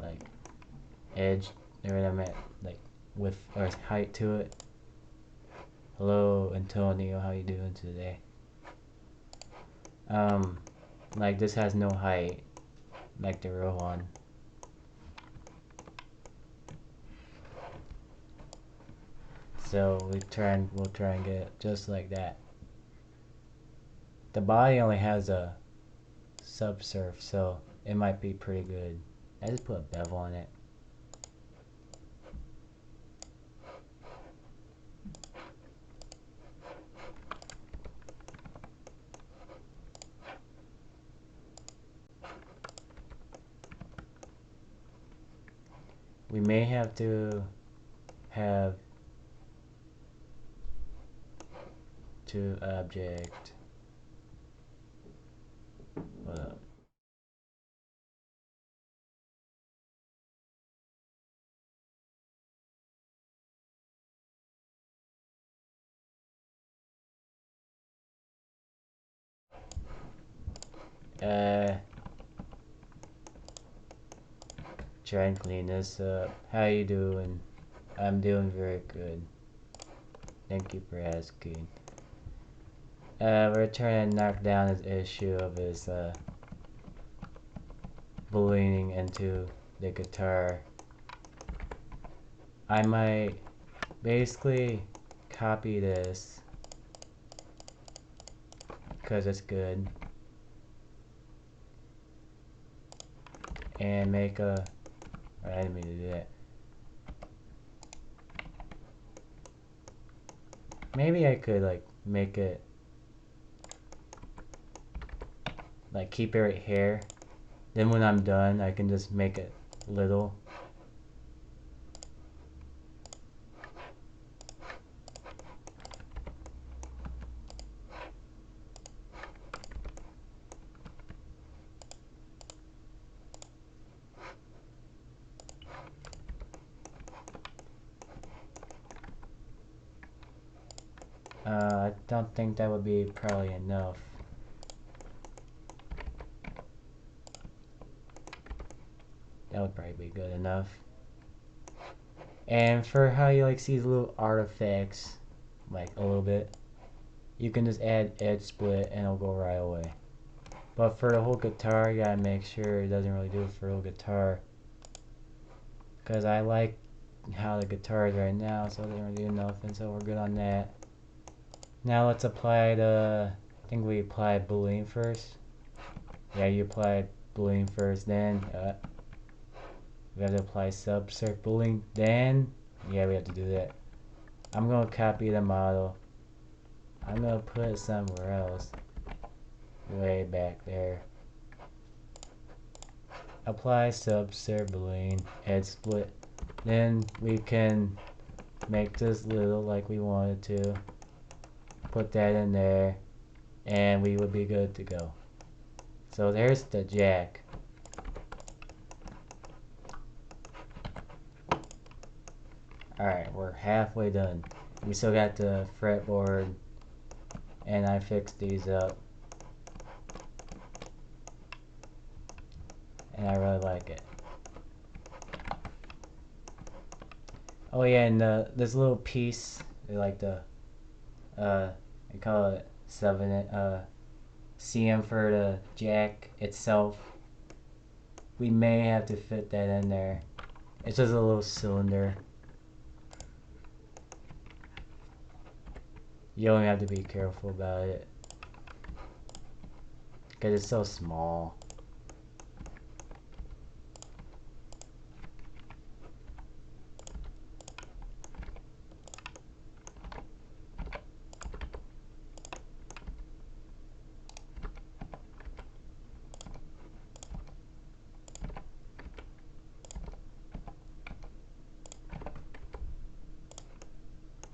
like edge, or I meant like width or height to it. Hello Antonio, how you doing today? Like this has no height like the real one. So we'll try and get it just like that. The body only has a subsurf, so it might be pretty good. I just put a bevel on it. We may have to have to object. Hold up. Try and clean this up. How you doing? I'm doing very good. Thank you for asking. We're trying to knock down this issue of his ballooning into the guitar. I might basically copy this because it's good and make a I didn't mean to do that. Maybe I could like make it like keep it right here, then when I'm done I can just make it little. I don't think that would be probably enough. That would probably be good enough. And for how you like see these little artifacts, like a little bit, you can just add edge split and it'll go right away. But for the whole guitar, you gotta make sure it doesn't really do it for the whole guitar. Because I like how the guitar is right now, so it doesn't really do nothing, so we're good on that. Now let's apply the, I think we applied boolean first. Yeah, you applied boolean first, then we have to apply subsurf boolean, then, yeah, we have to do that. I'm gonna copy the model. I'm gonna put it somewhere else. Way back there. Apply subsurf boolean, edge split. Then we can make this little like we wanted to. Put that in there, and we would be good to go. So there's the jack. Alright, we're halfway done. We still got the fretboard, and I fixed these up. And I really like it. Oh yeah, and this little piece, like the I call it 7 CM for the jack itself. We may have to fit that in there. It's just a little cylinder. You only have to be careful about it because it's so small.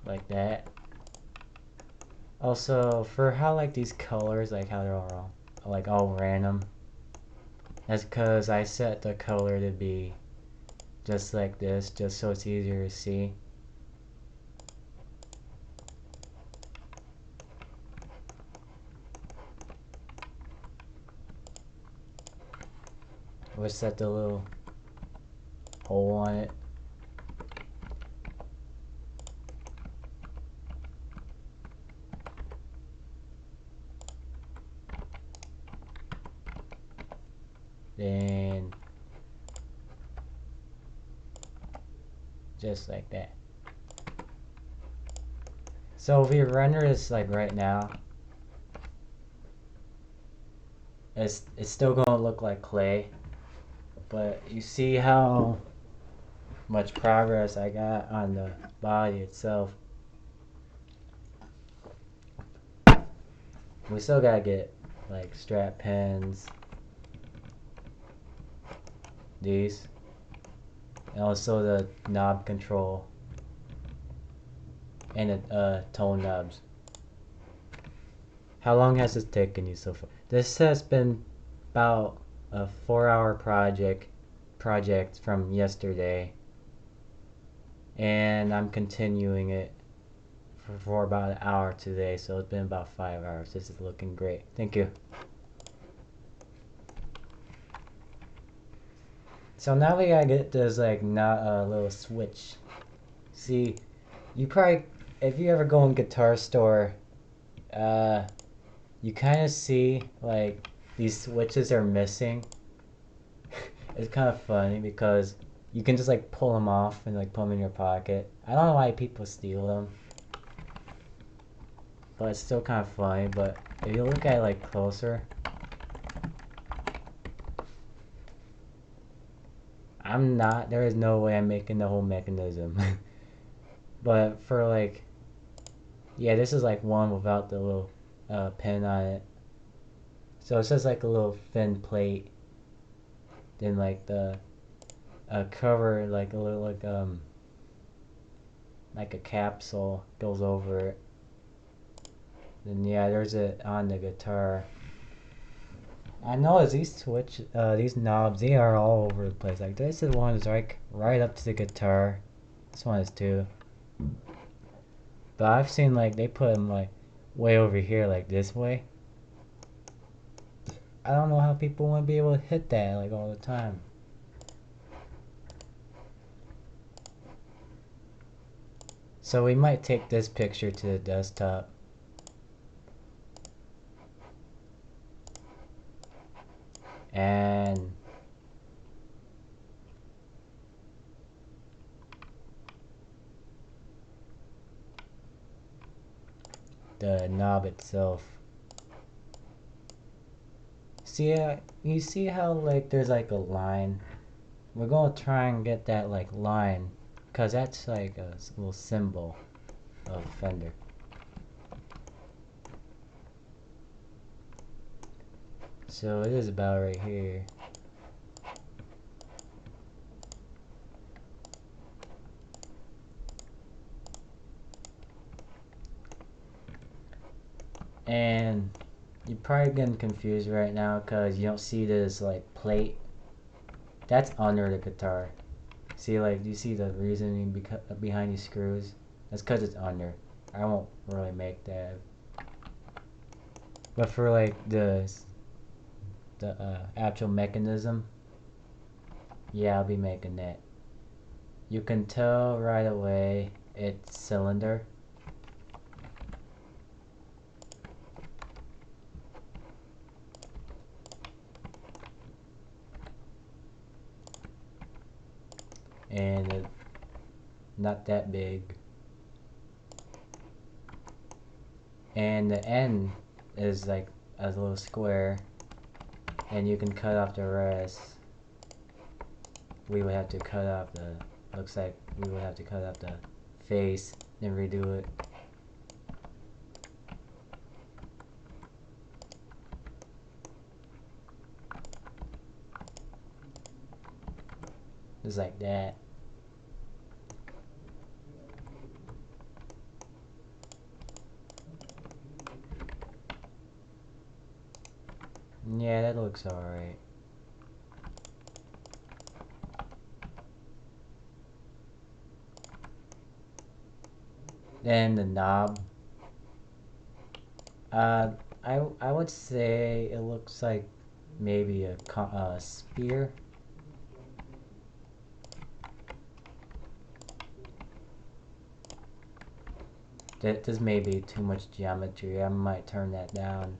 Like that. Also, for how like these colors, like how they're all random, that's because I set the color to be just like this, just so it's easier to see. We'll set the little hole on it. Then just like that. So if we render this like right now, it's still gonna look like clay, but you see how much progress I got on the body itself. We still gotta get like strap pins, these, and also the knob control and the tone knobs. How long has this taken you so far? This has been about a 4-hour project from yesterday, and I'm continuing it for about an hour today, so it's been about 5 hours. This is looking great. Thank you. So now we gotta get this like not a little switch. See, you probably, if you ever go in Guitar Store, you kind of see like these switches are missing. It's kind of funny because you can just like pull them off and like put them in your pocket. I don't know why people steal them, but it's still kind of funny. But if you look at it like closer, there is no way I'm making the whole mechanism. But for like, yeah, this is like one without the little pin on it. So it's just like a little thin plate. Then like the cover, like a little like a capsule goes over it. Then yeah, there's it on the guitar. I noticed these knobs, they are all over the place. Like this is one is like right up to the guitar. This one is too. But I've seen like they put them like way over here, like this way. I don't know how people want to be able to hit that like all the time. So we might take this picture to the desktop. And the knob itself. See, you see how like there's like a line? We're gonna try and get that like line, cause that's like a little symbol of Fender. So it is about right here. And you're probably getting confused right now because you don't see this like plate. That's under the guitar. See, like, do you see the reasoning behind these screws? That's because it's under. I won't really make that. But for like the actual mechanism, yeah, I'll be making that. You can tell right away it's cylinder. and it's not that big. And the end is like a little square, and you can cut off the rest. We would have to cut off the, looks like we would have to cut off the face, then redo it. Just like that. Yeah, that looks alright. Then the knob. I would say it looks like maybe a spear. This may be too much geometry. I might turn that down.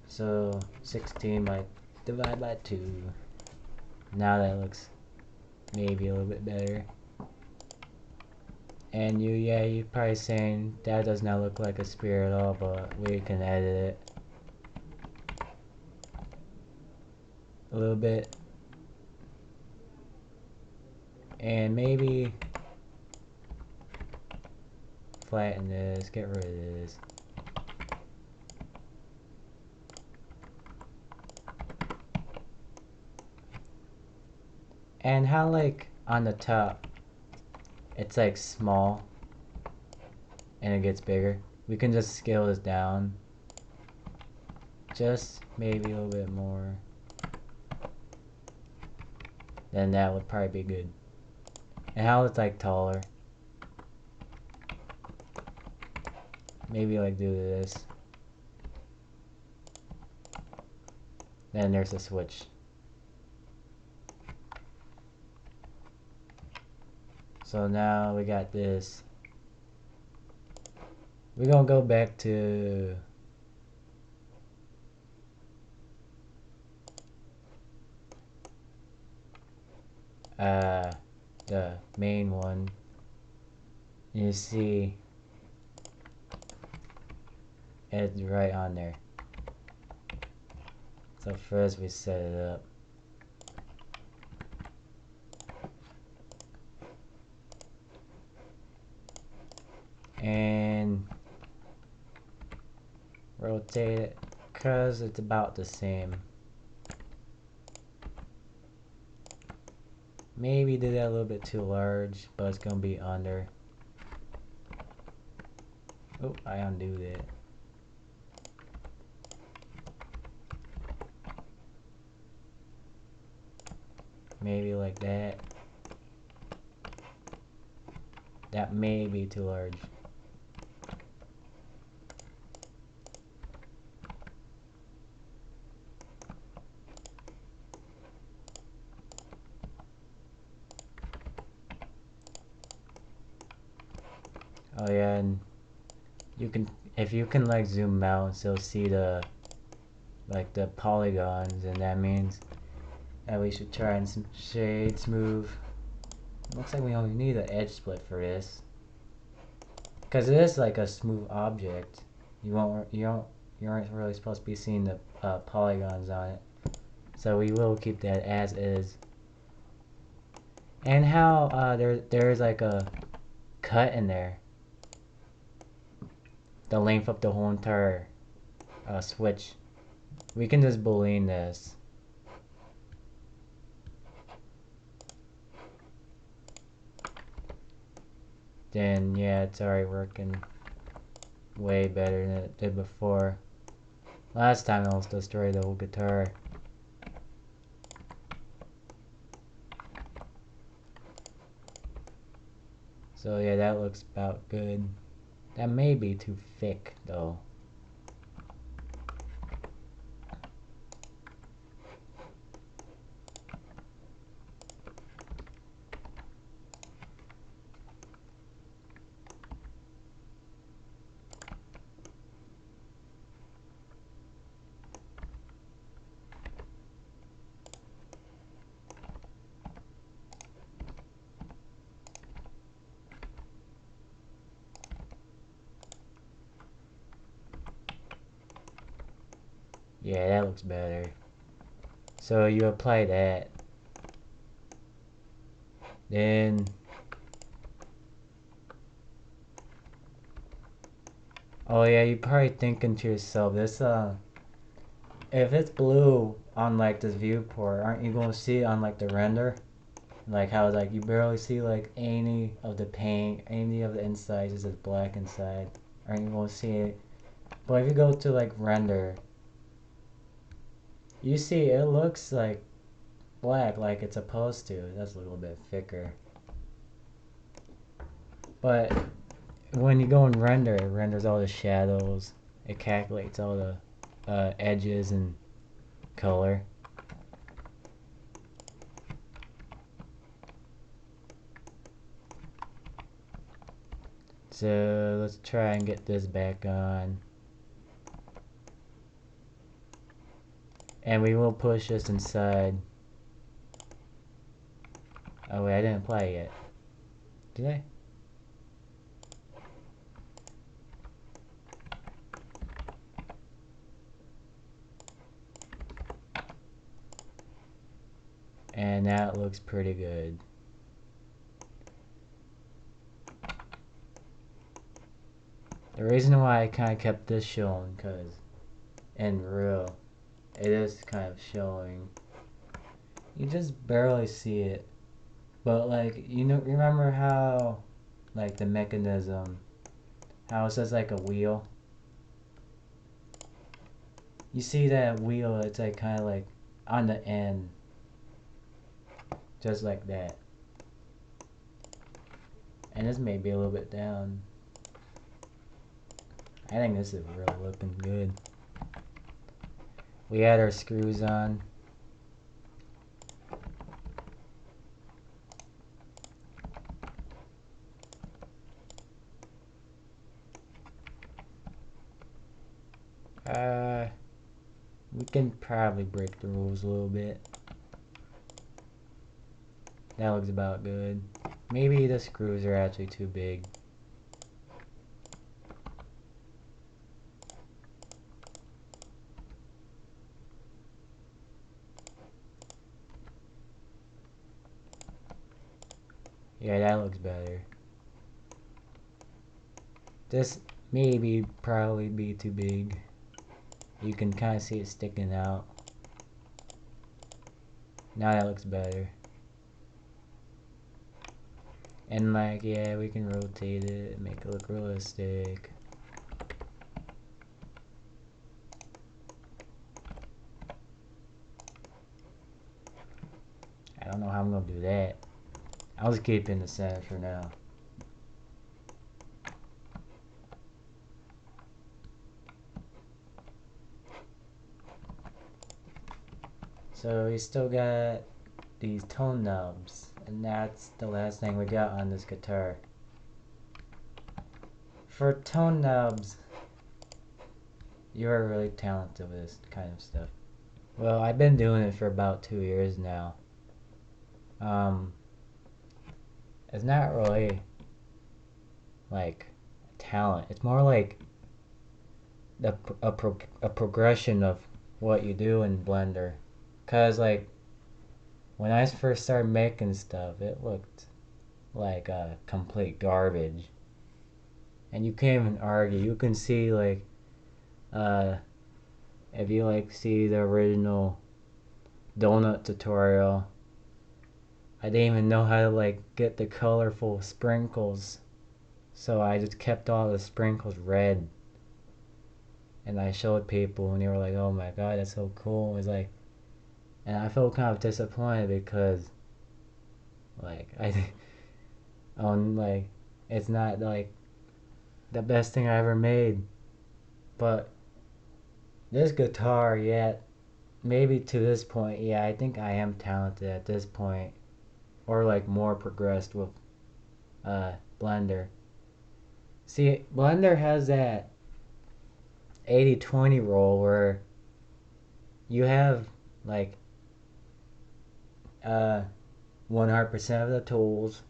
So 16 by divide by 2. Now that looks maybe a little bit better. And you're probably saying that does not look like a spear at all, but we can edit it a little bit. And maybe flatten this, get rid of this. And how like on the top it's like small and it gets bigger. We can just scale this down just maybe a little bit more. Then that would probably be good. And how it's like taller. Maybe like do this. Then there's a switch. So now we got this. We're gonna go back to the main one. You see it's right on there. So first we set it up. And rotate it because it's about the same. Maybe did that a little bit too large, but it's gonna be under. Oh, I undo that. Maybe like that. That may be too large. Oh yeah, and you can, if you can like zoom out, so see the like the polygons, and that means that we should try and some shade smooth. Looks like we only need an edge split for this, because it is like a smooth object. You aren't really supposed to be seeing the polygons on it, so we will keep that as is. And how there's like a cut in there, the length of the whole entire switch. We can just boolean this. Then yeah, it's already working way better than it did before. Last time I almost destroyed the whole guitar. So yeah, that looks about good. That may be too thick though. Yeah, that looks better. So you apply that. Then, oh yeah, you're probably thinking to yourself, if it's blue on like this viewport, aren't you gonna see it on like the render? Like how like you barely see like any of the paint, any of the inside is just black inside. Aren't you gonna see it? But if you go to like render, you see it looks like black like it's supposed to. That's a little bit thicker. But when you go and render, it renders all the shadows. It calculates all the edges and color. So let's try and get this back on. And we will push this inside. Oh wait, I didn't apply it yet. Did I? And that looks pretty good. The reason why I kind of kept this showing, because in real, it is kind of showing. You just barely see it. But like, you know, remember how, like the mechanism, how it says like a wheel? You see that wheel, it's like kind of like on the end. Just like that. And this may be a little bit down. I think this is really looking good. We had our screws on. We can probably break the rules a little bit. That looks about good. Maybe the screws are actually too big. Yeah, that looks better. This maybe probably be too big. You can kind of see it sticking out. Now that looks better. And like, yeah, we can rotate it and make it look realistic. I don't know how I'm gonna do that. I'll just keep it in the center for now. So we still got these tone knobs, and that's the last thing we got on this guitar. For tone knobs, you're really talented with this kind of stuff. Well, I've been doing it for about 2 years now. It's not really like talent. It's more like a progression of what you do in Blender. Cause like when I first started making stuff, it looked like complete garbage. And you can't even argue. You can see like if you like see the original donut tutorial, I didn't even know how to like get the colorful sprinkles. So I just kept all the sprinkles red. And I showed people and they were like, "Oh my god, that's so cool." It was like, and I felt kind of disappointed because like like it's not like the best thing I ever made. But this guitar, yeah, maybe to this point, yeah, I think I am talented at this point, or like more progressed with Blender. See, Blender has that 80-20 rule where you have like 100% of the tools,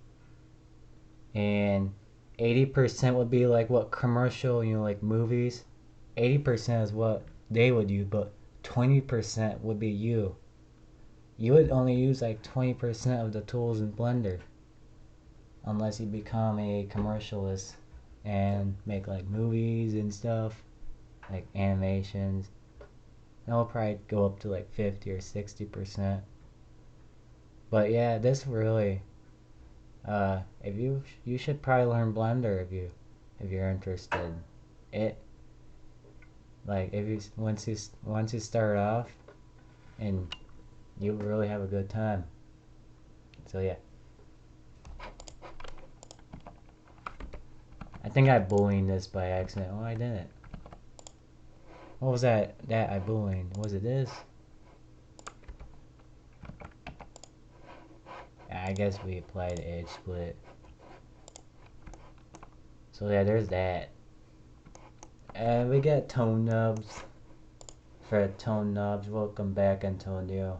and 80% would be like what commercial, like movies. 80% is what they would use, but 20% would be you. You would only use like 20% of the tools in Blender. Unless you become a commercialist and make like movies and stuff, like animations. It'll probably go up to like 50 or 60%. But yeah, this really, if you should probably learn Blender if you're interested. It like if you once you start off, and you'll really have a good time. So yeah. I think I bullied this by accident. Oh, I didn't. What was that I bullied? Was it this? I guess we applied the edge split. So yeah, there's that. We got Tone Nubs. For Tone Nubs, welcome back, Antonio.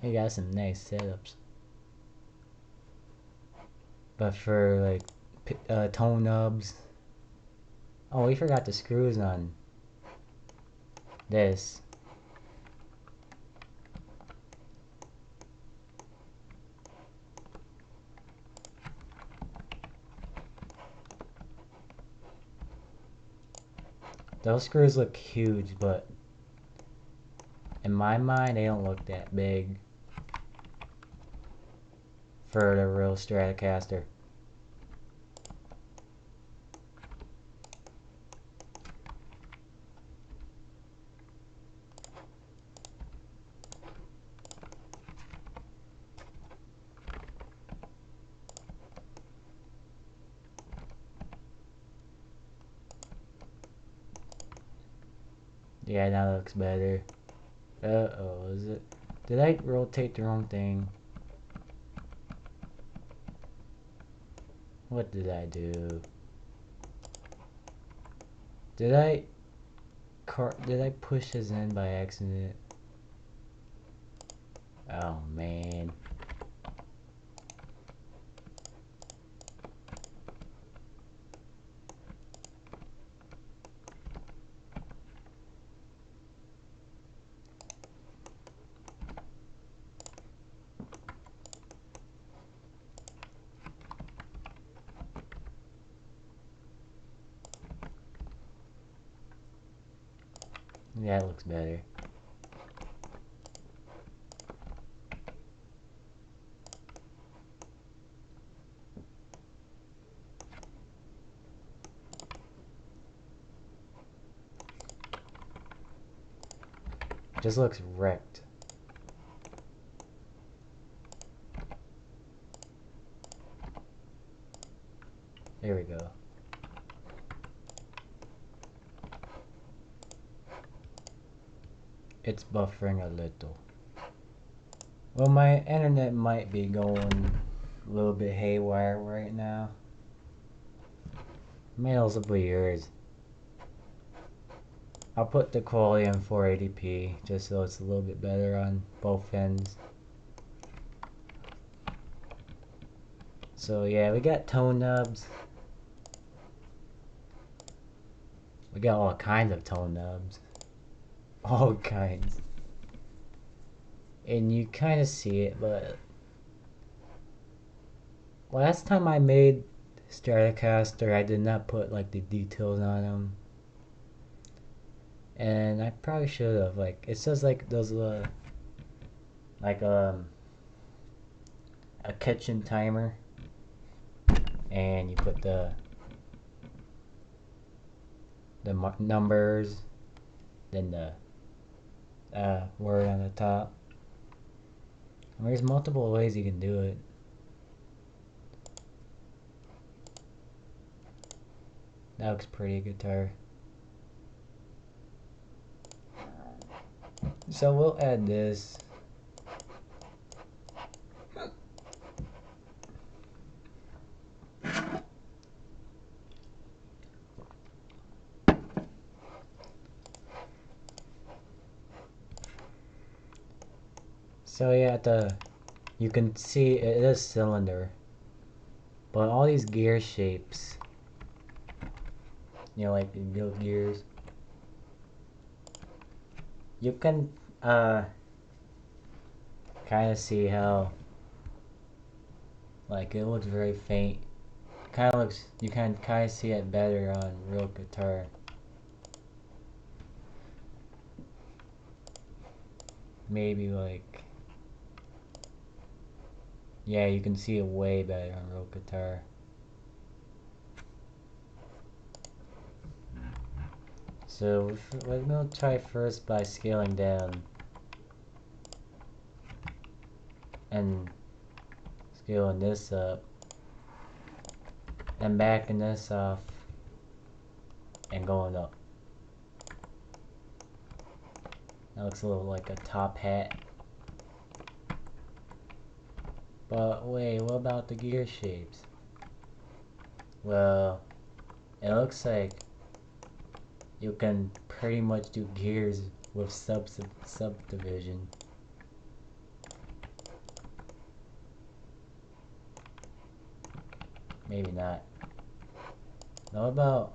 You got some nice setups. But for like Tone Nubs. Oh, we forgot the screws on this. Those screws look huge, but in my mind, they don't look that big for the real Stratocaster. Yeah, that looks better. Uh-oh, is it? Did I rotate the wrong thing? What did I do? Did I push this in by accident? Oh man. Yeah, it looks better. Just looks wrecked. There we go. It's buffering a little. Well, my internet might be going a little bit haywire right now. May also be yours. I'll put the quality on 480p just so it's a little bit better on both ends. So yeah, we got Tone Nubs. We got all kinds of Tone Nubs. All kinds. And you kind of see it, but last time I made Stratocaster, I did not put like the details on them. And I probably should have. Like, it says like those like a kitchen timer, and you put the numbers, then the word on the top. And there's multiple ways you can do it. That looks pretty, guitar. So we'll add this. So yeah, you can see it is cylinder, but all these gear shapes, you know, like the little gears, you can kind of see how like it looks very faint. Kind of looks, you can kind of see it better on real guitar. Maybe like, yeah, you can see it way better on real guitar. So we're gonna try first by scaling down and scaling this up and backing this off and going up. That looks a little like a top hat. But wait, what about the gear shapes? Well, it looks like you can pretty much do gears with subdivision. Maybe not. What about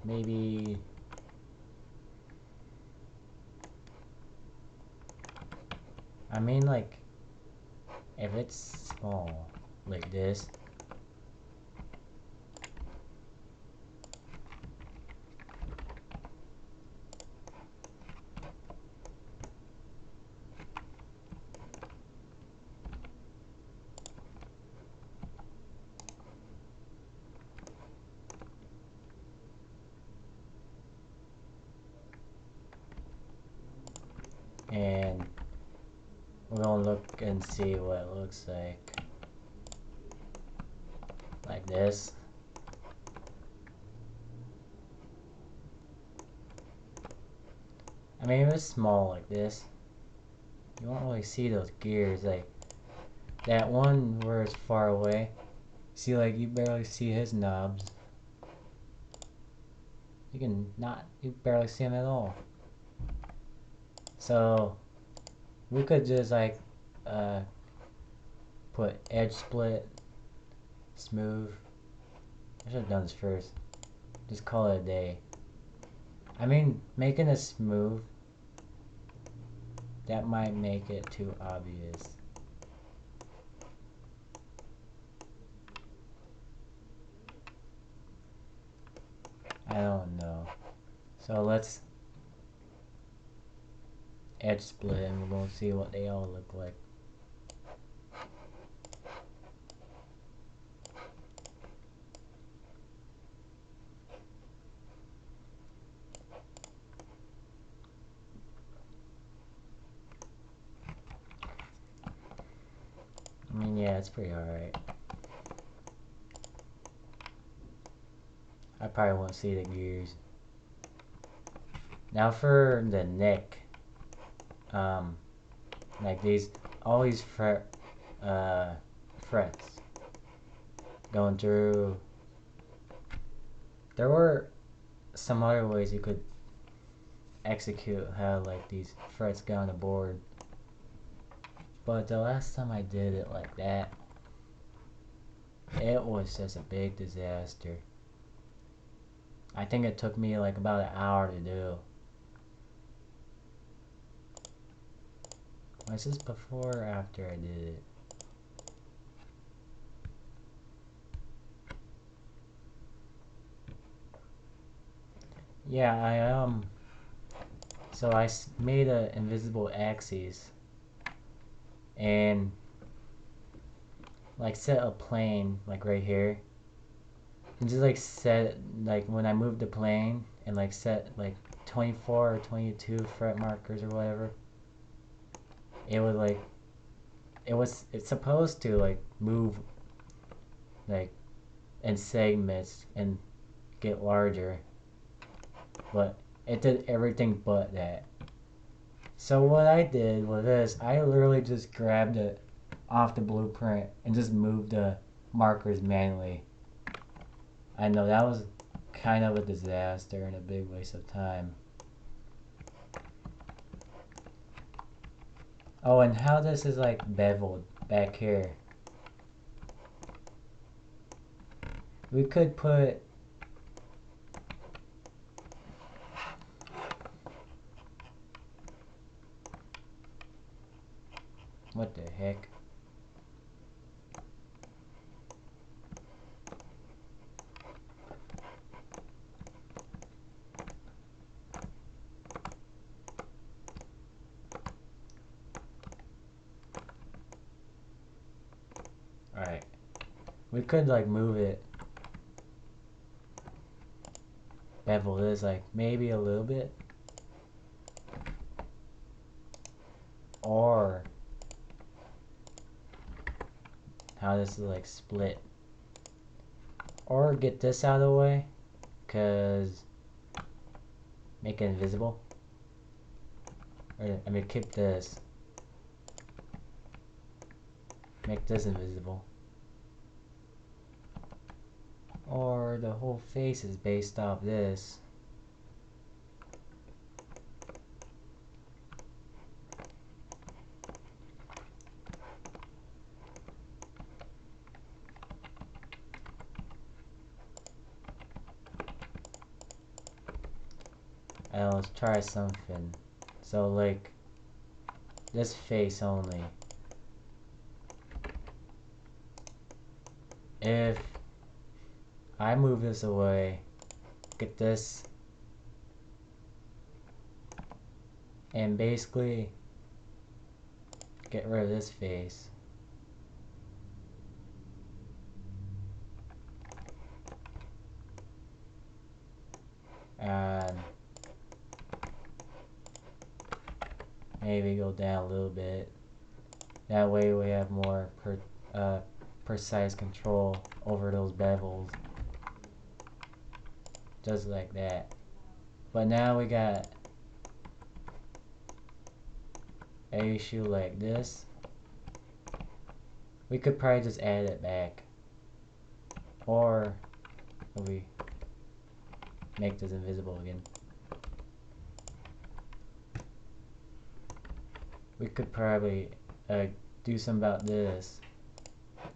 maybe I mean like if it's small like this, and we're gonna look and see what it looks like this. I mean, if it's small like this, you won't really see those gears. Like that one where it's far away, see, like you barely see his knobs. You barely see them at all. So we could just like put edge split, smooth. I should have done this first. Just call it a day. I mean, making it smooth, that might make it too obvious. I don't know. So let's edge split and we're gonna see what they all look like. I mean, yeah, it's pretty alright. I probably won't see the gears. Now for the neck, like these, all these frets going through. There were some other ways you could execute how like these frets go on the board, but the last time I did it like that, it was just a big disaster. I think it took me like about an hour to do. Was this before or after I did it? Yeah, so I made an invisible axis and like set a plane like right here and just like set like when I moved the plane and like set like 24 or 22 fret markers or whatever, it would like it's supposed to like move like in segments and get larger, but it did everything but that. So what I did with this, I literally just grabbed it off the blueprint and just move the markers manually. I know that was kind of a disaster and a big waste of time. Oh, and how this is like beveled back here. We could put what the heck? Alright. We could like move it. Bevel this like maybe a little bit. Or how this is like split. Or get this out of the way. Cause make it invisible. Or, I mean keep this. Make this invisible. Or the whole face is based off this. Let's try something. So like this face only. If I move this away, get this, and basically get rid of this face. And maybe go down a little bit. That way we have more precise control over those bevels. Just like that. But now we got an issue like this. We could probably just add it back. Or we make this invisible again. We could probably do something about this,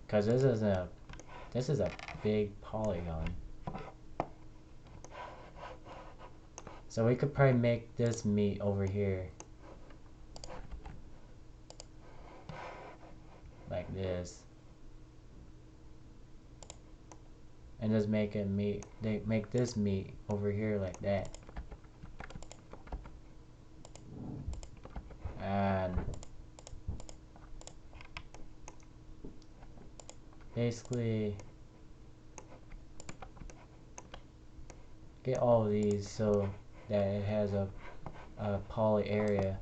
cause this is a big polygon. So we could probably make this meet over here, like this, and just make it meet. They make this meet over here like that. And basically get all of these so that it has a poly area,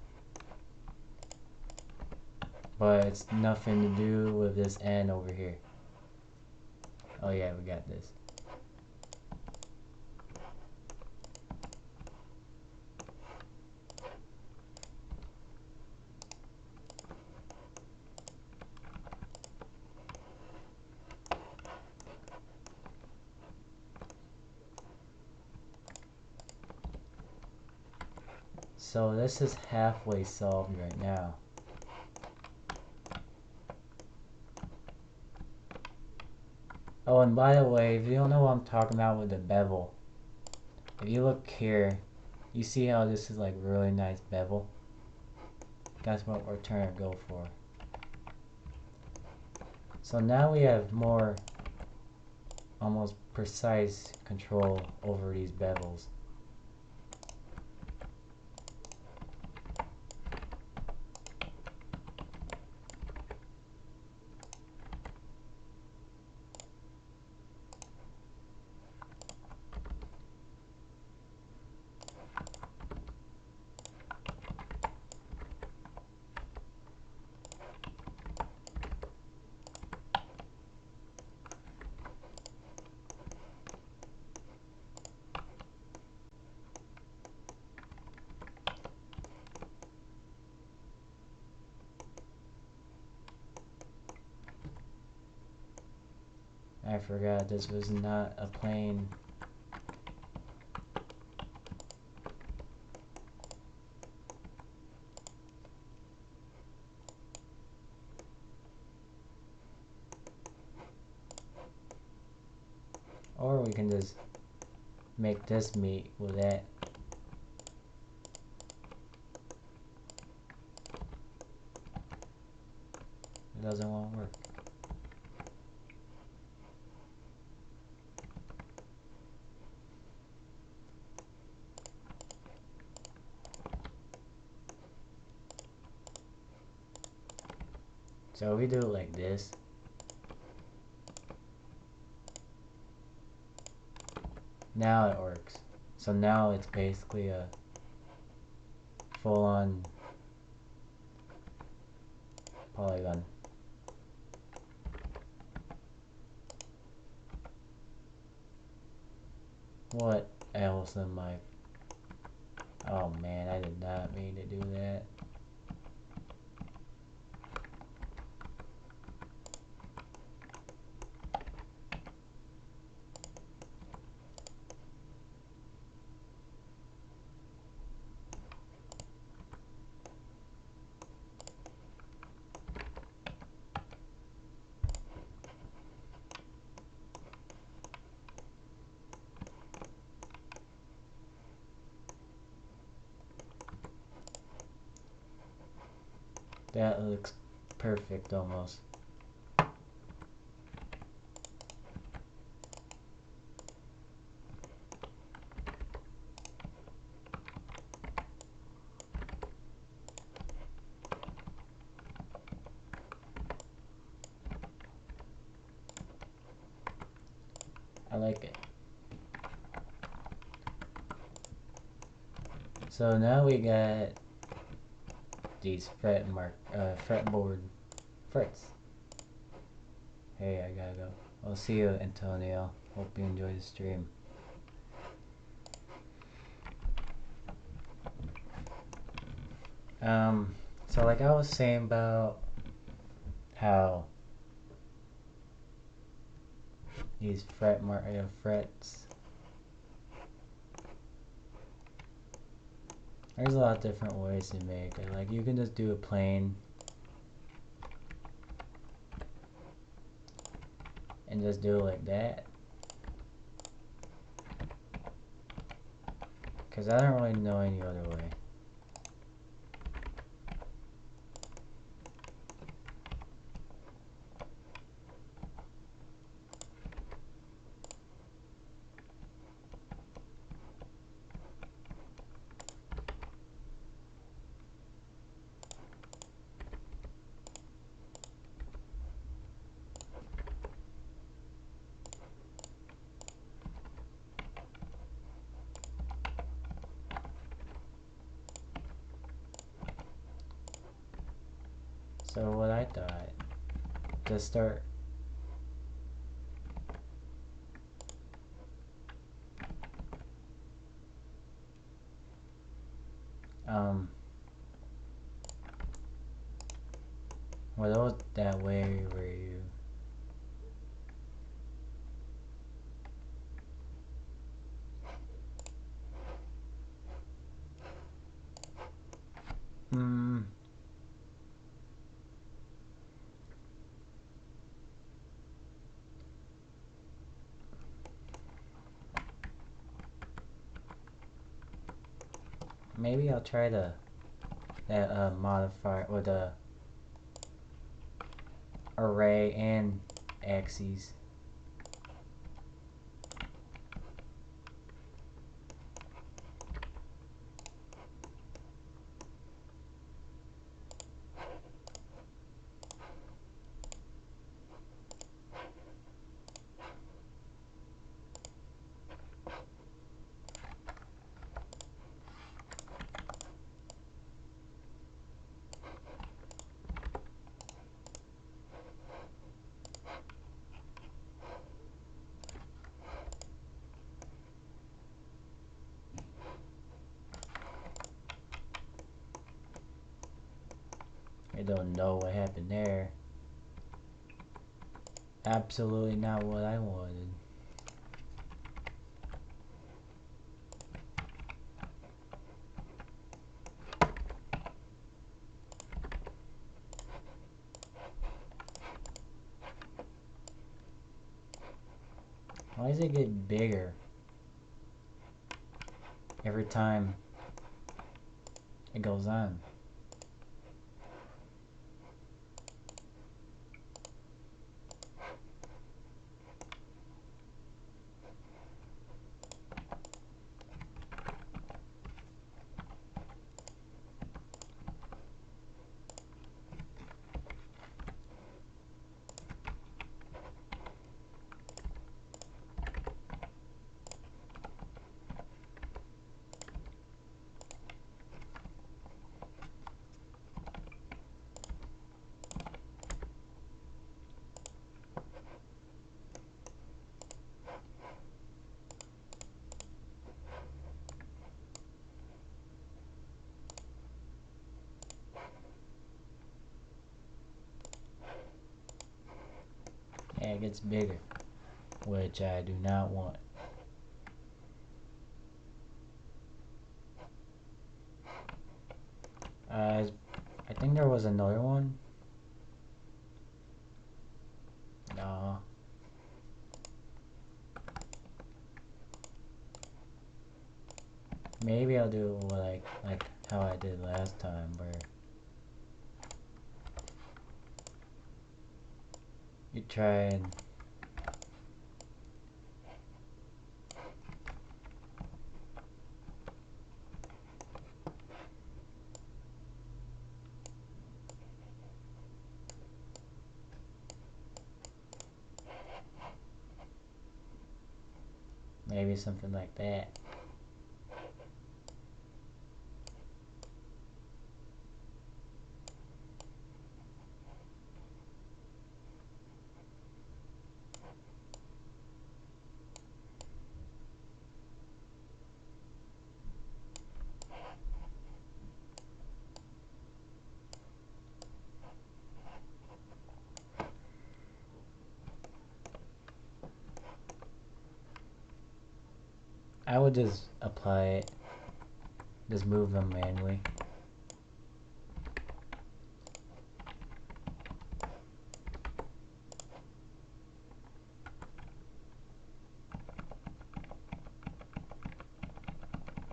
but it's nothing to do with this end over here. Oh yeah, we got this. So this is halfway solved right now. Oh, and by the way, if you don't know what I'm talking about with the bevel, if you look here, you see how this is like really nice bevel? That's what we're trying to go for. So now we have more almost precise control over these bevels. I forgot this was not a plane. Or we can just make this meet with that. It doesn't want to work. So we do it like this. Now it works. So now it's basically a full-on polygon. What else am I? Oh man, I did not mean to do that. That looks perfect almost. I like it. So now we got these fretboard frets. Hey, I gotta go. I'll see you, Antonio. Hope you enjoy the stream. So like I was saying about how these frets. There's a lot of different ways to make it. Like you can just do a plain and just do it like that. Cause I don't really know any other way. So what I thought, to start well that way where you maybe I'll try that modifier with the array and axes. I don't know what happened there. absolutely not what I wanted. Why does it get bigger every time it goes on? Yeah, it gets bigger, which I do not want. I think there was another one. No. Maybe I'll do like how I did last time, where you try and maybe something like that. I would just apply it, just move them manually.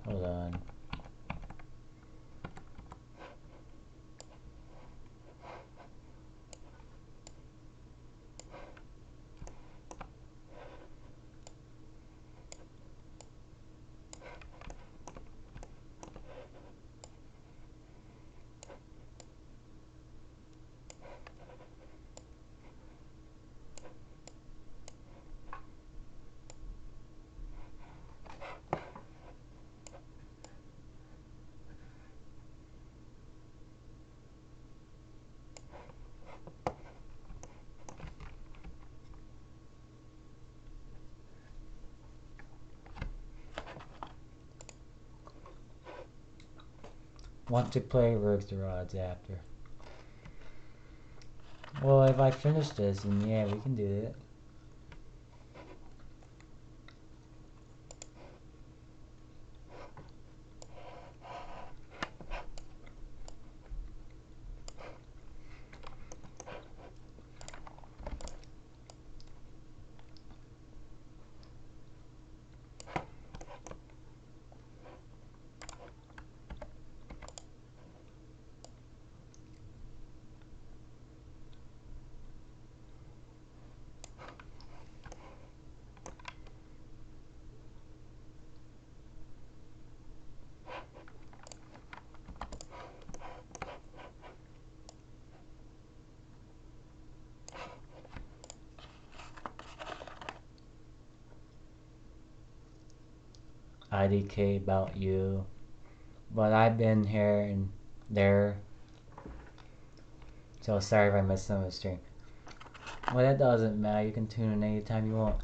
Hold on. Want to play Rogues the Rods after. Well, if I finish this, then yeah, we can do it. IDK about you. But I've been here and there. So sorry if I missed some of the stream. Well, that doesn't matter. You can tune in anytime you want.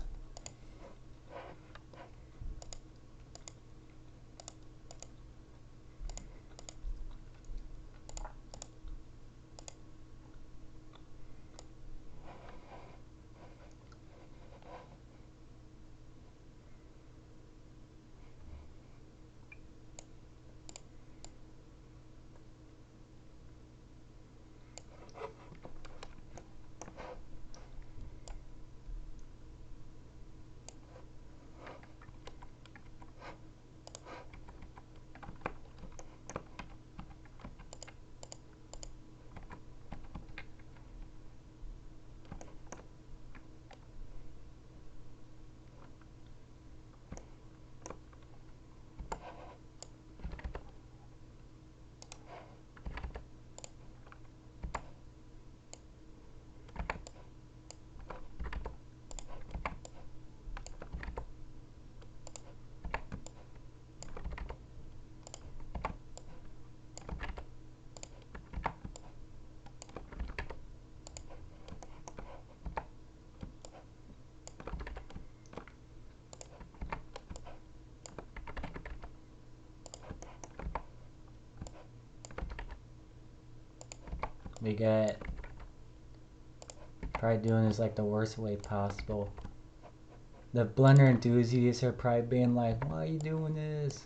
We got probably doing this like the worst way possible. The Blender enthusiasts are probably being like, why are you doing this?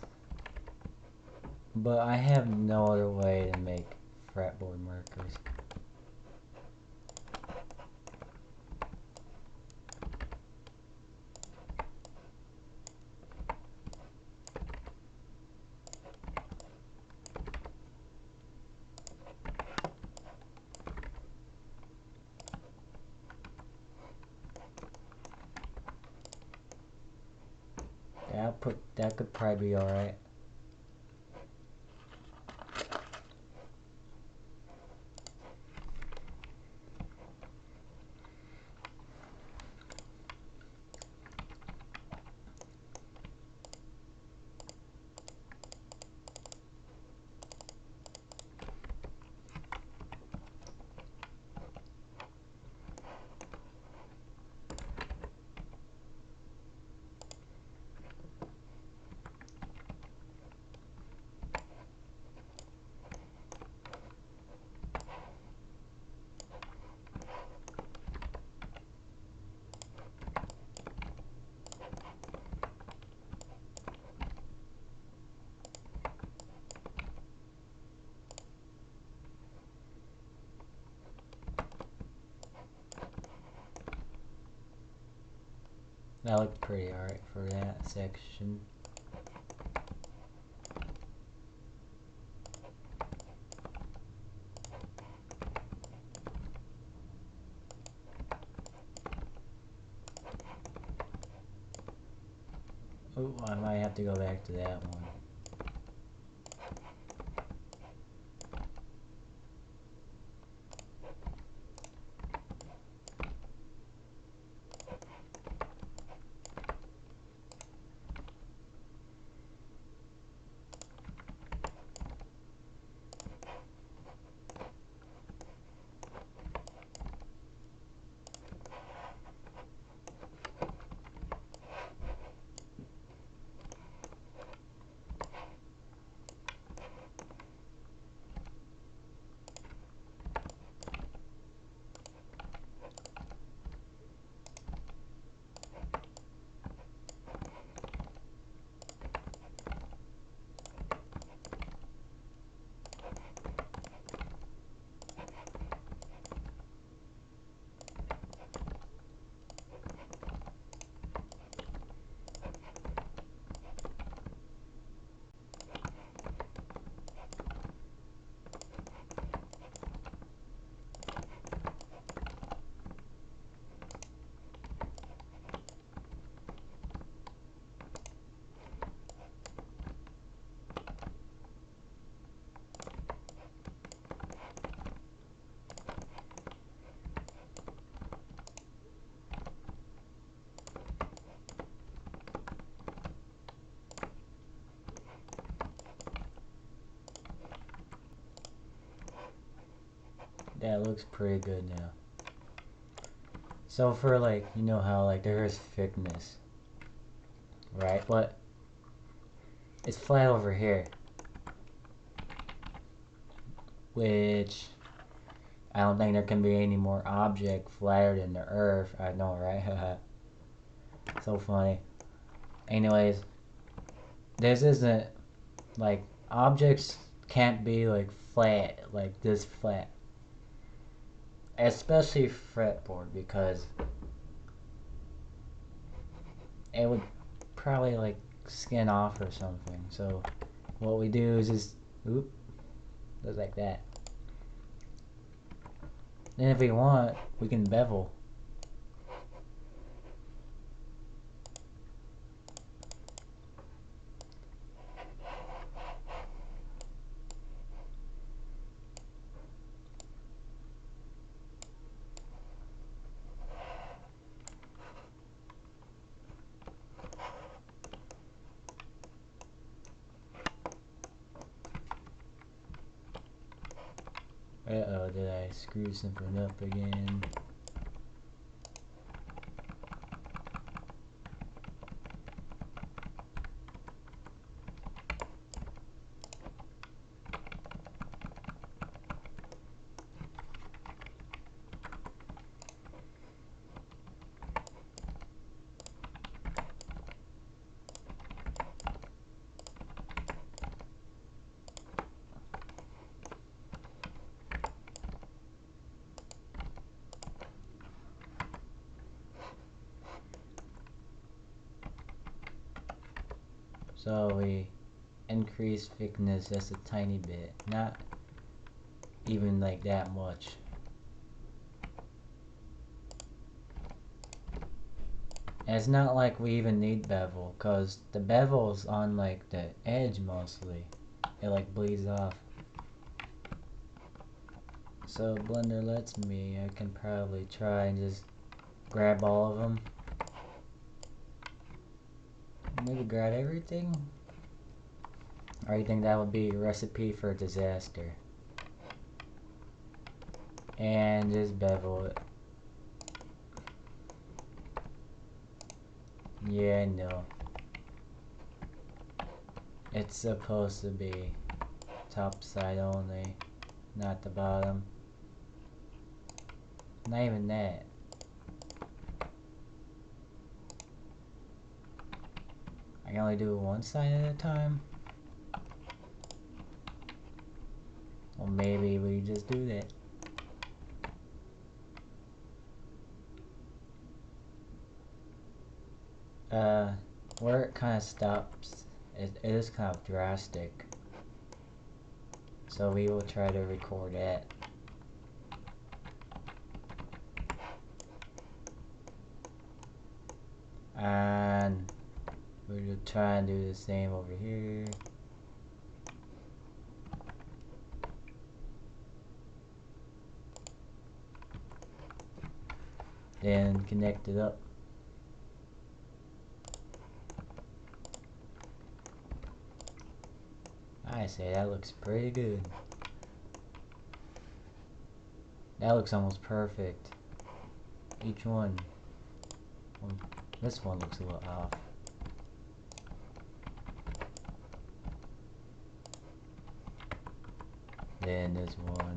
But I have no other way to make fretboard markers. Yeah, that could probably be alright. That looked pretty alright for that section. Oh, I might have to go back to that one. That looks pretty good now. So for like, you know how like there is thickness, right? But it's flat over here, which I don't think there can be any more object flatter than the Earth. I know, right? So funny. Anyways, this isn't like objects can't be like flat, like this flat. Especially fretboard, because it would probably like skin off or something. So what we do is just oop, just like that. Then if we want, we can bevel. Uh-oh, did I screw something up again? So we increase thickness just a tiny bit, not even like that much. And it's not like we even need bevel, cause the bevel's on like the edge mostly. It like bleeds off. So Blender lets me, I can probably try and just grab all of them. Maybe grab everything? Or you think that would be a recipe for disaster? And just bevel it. Yeah, I know. It's supposed to be top side only, not the bottom. Not even that. I can only do one side at a time. Well, maybe we just do that. Where it kind of stops, it is kind of drastic. So we will try to record that. And we'll try and do the same over here. Then connect it up. I say that looks pretty good. That looks almost perfect. Each one. This one looks a little off. Then this one.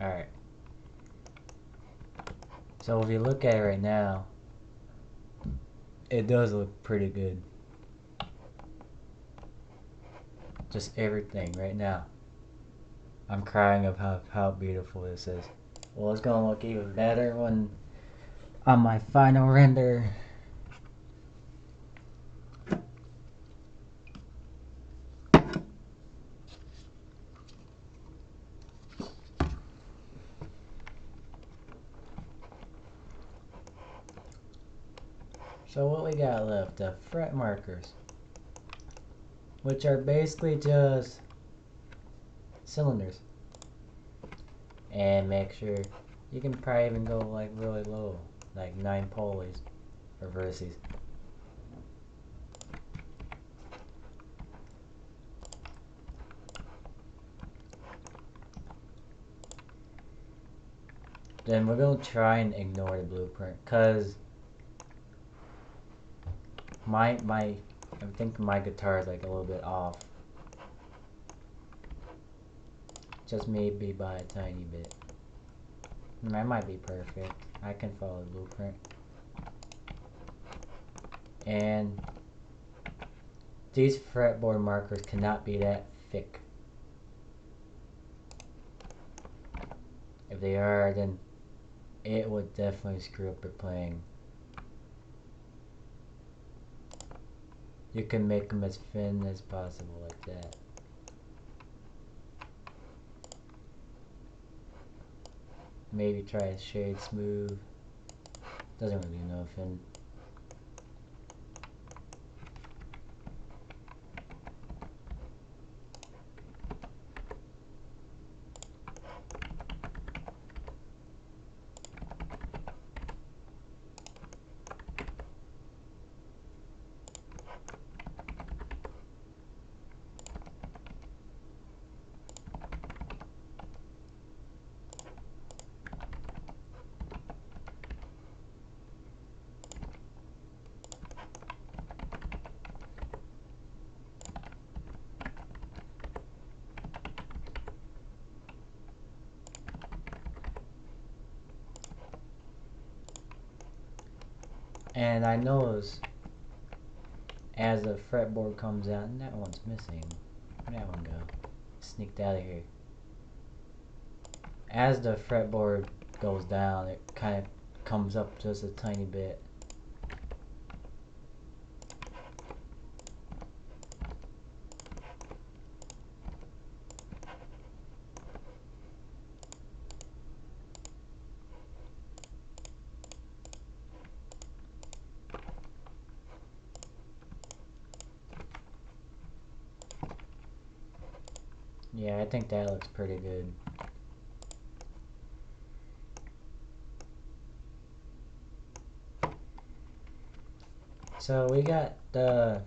Alright. So if you look at it right now, it does look pretty good. Just everything right now. I'm crying of how beautiful this is. Well, it's gonna look even better when on my final render. So what we got left? The fret markers, which are basically just cylinders. And make sure you can probably even go like really low, like 9 polys or vertices. Then we're gonna try and ignore the blueprint, cause I think my guitar is like a little bit off. Just maybe by a tiny bit. That might be perfect. I can follow the blueprint. And these fretboard markers cannot be that thick. If they are, then it would definitely screw up your playing. You can make them as thin as possible like that. Maybe try a shade smooth. Doesn't really do nothing. And I notice as the fretboard comes out, and that one's missing. Where'd that one go? Sneaked out of here. As the fretboard goes down, it kind of comes up just a tiny bit. Yeah, I think that looks pretty good. So we got the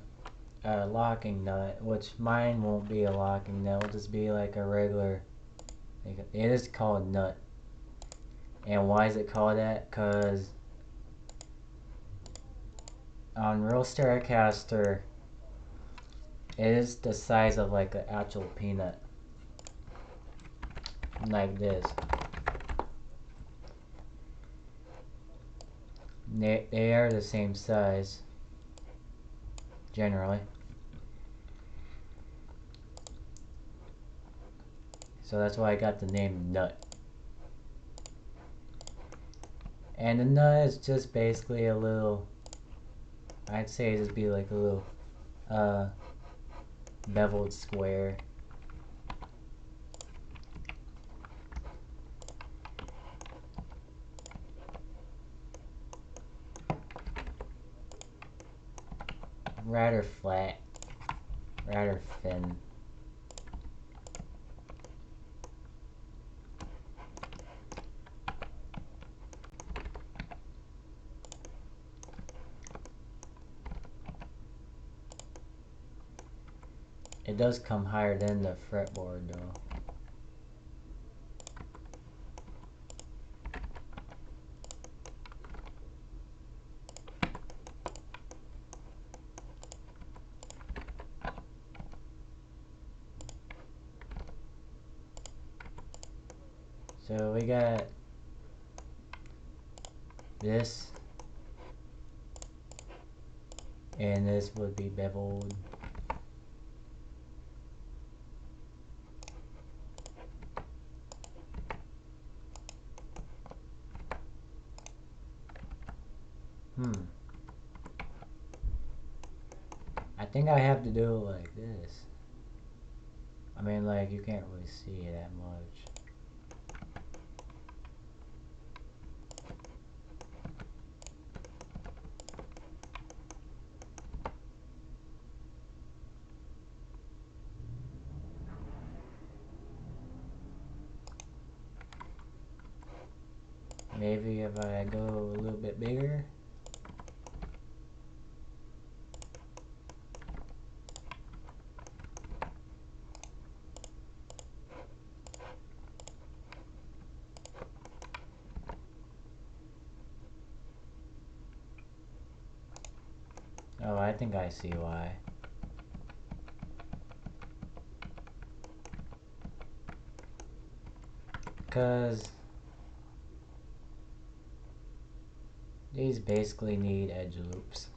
locking nut, which mine won't be a locking nut. It'll just be like a regular. It is called nut. And why is it called that? Because on Real Staircaster, it is the size of like an actual peanut. Like this. They are the same size. Generally. So that's why I got the name nut. And the nut is just basically a little, I'd say it'd just be like a little beveled square. Rather flat, rather thin. It does come higher than the fretboard though. So we got this, and this would be beveled. I think I have to do it like this. I mean, like, you can't really see it that much. Maybe if I go a little bit bigger. Oh, I think I see why. Because these basically need edge loops.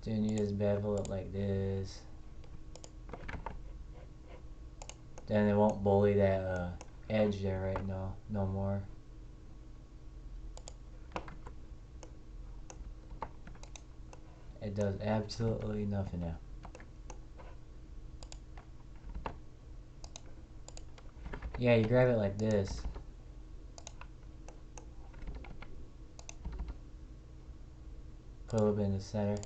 Then you just bevel it like this. Then it won't bully that edge there right now, no more. It does absolutely nothing now. Yeah, you grab it like this. Put a little bit in the center.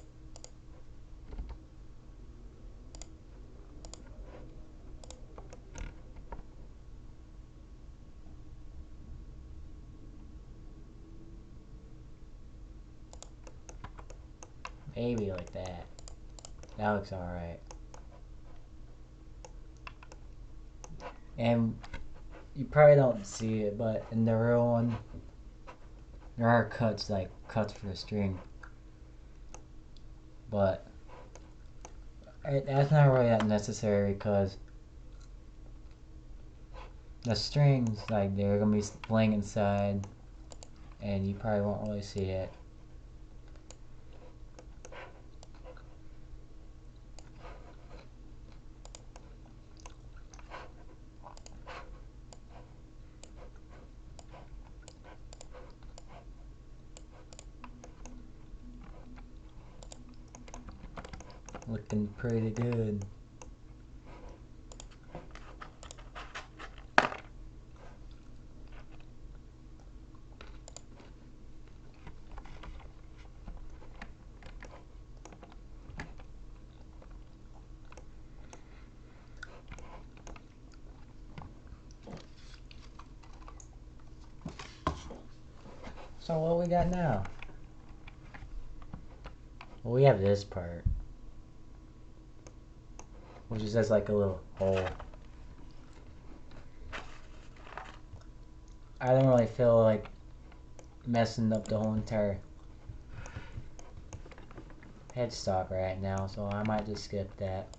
Maybe like that. That looks alright. And you probably don't see it, but in the real one, there are cuts, like cuts for the string. But that's not really that necessary because the strings, like, they're gonna be blank inside, and you probably won't really see it. Looking pretty good. So what we got now? Well, we have this part, which is just like a little hole. I don't really feel like messing up the whole entire headstock right now, so I might just skip that.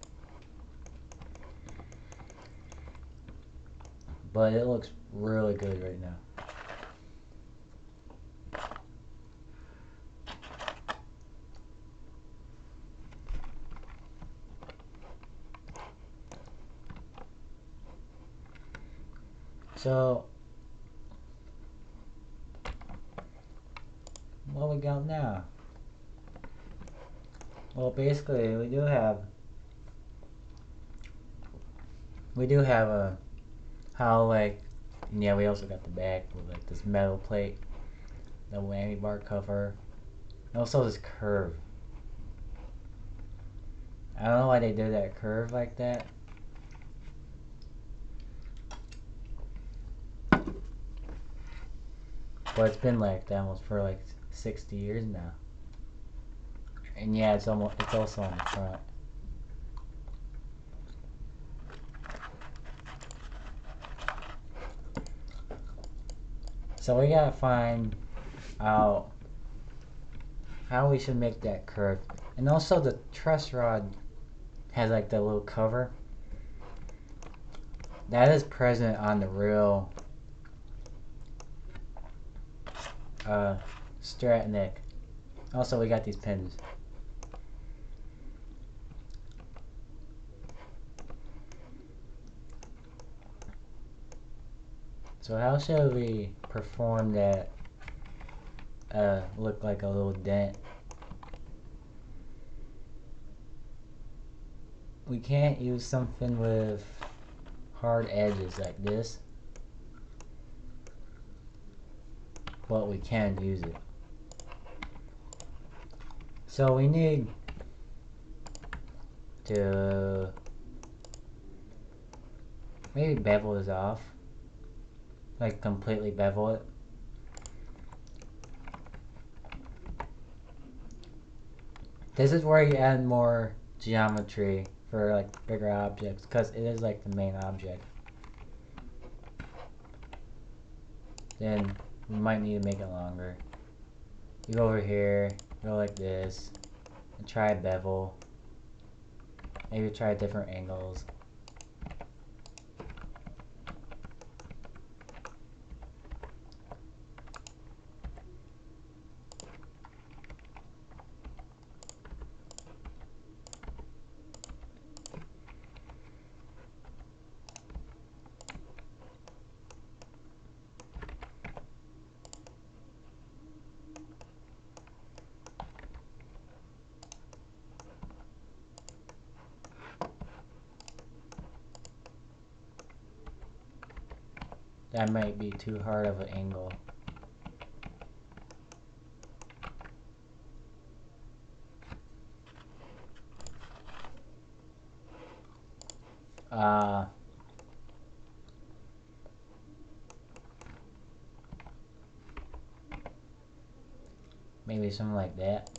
But it looks really good right now. So, what we got now? Well, basically, we do have a how, like, yeah, we also got the back with like this metal plate, the whammy bar cover, and also this curve. I don't know why they did that curve like that. But it's been like that almost for like 60 years now. And yeah, it's also on the front. So we gotta find out how we should make that curve. And also the truss rod has like the little cover. That is present on the real Stratnik. Also, we got these pins. So how should we perform that look like a little dent? We can't use something with hard edges like this, but we can use it. So we need to maybe bevel this off, like completely bevel it. This is where you add more geometry for like bigger objects, because it is like the main object. Then we might need to make it longer. You go over here, go like this, and try bevel. Maybe try different angles. That might be too hard of an angle. Maybe something like that.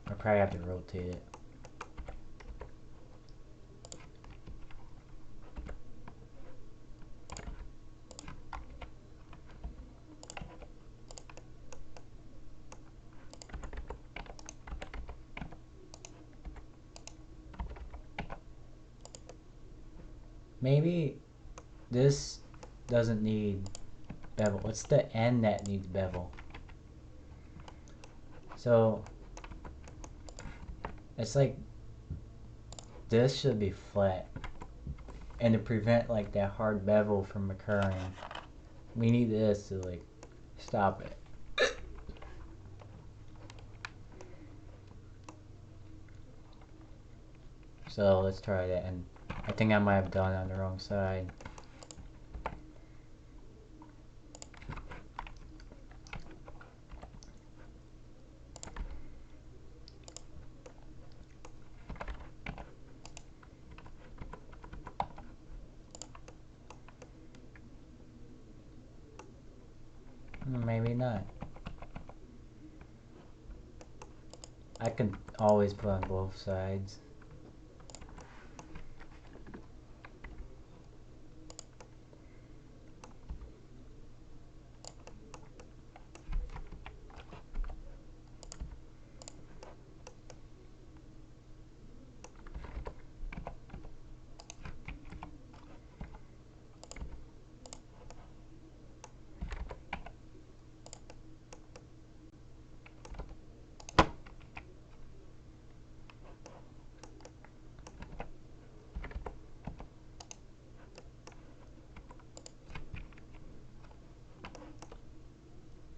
I probably have to rotate it. Maybe this doesn't need bevel. What's the end that needs bevel? So it's like this should be flat, and to prevent like that hard bevel from occurring, we need this to like stop it. So let's try that, and I think I might have done it on the wrong side. Maybe not. I can always put on both sides.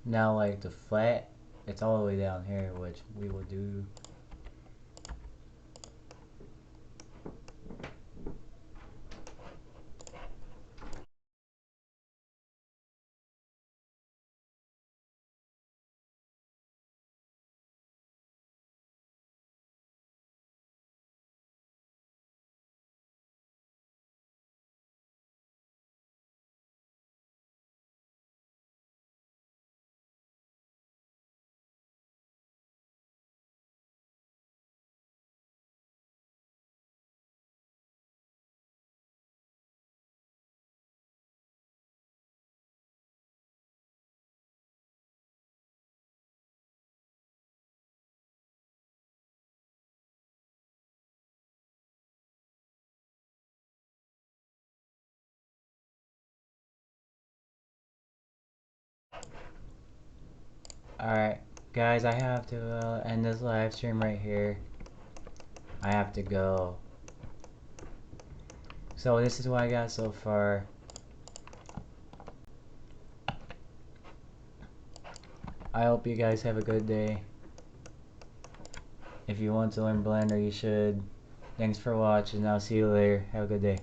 Now like the flat, it's all the way down here, which we will do. Alright, guys, I have to end this live stream right here. I have to go. So this is what I got so far. I hope you guys have a good day. If you want to learn Blender, you should. Thanks for watching. I'll see you later. Have a good day.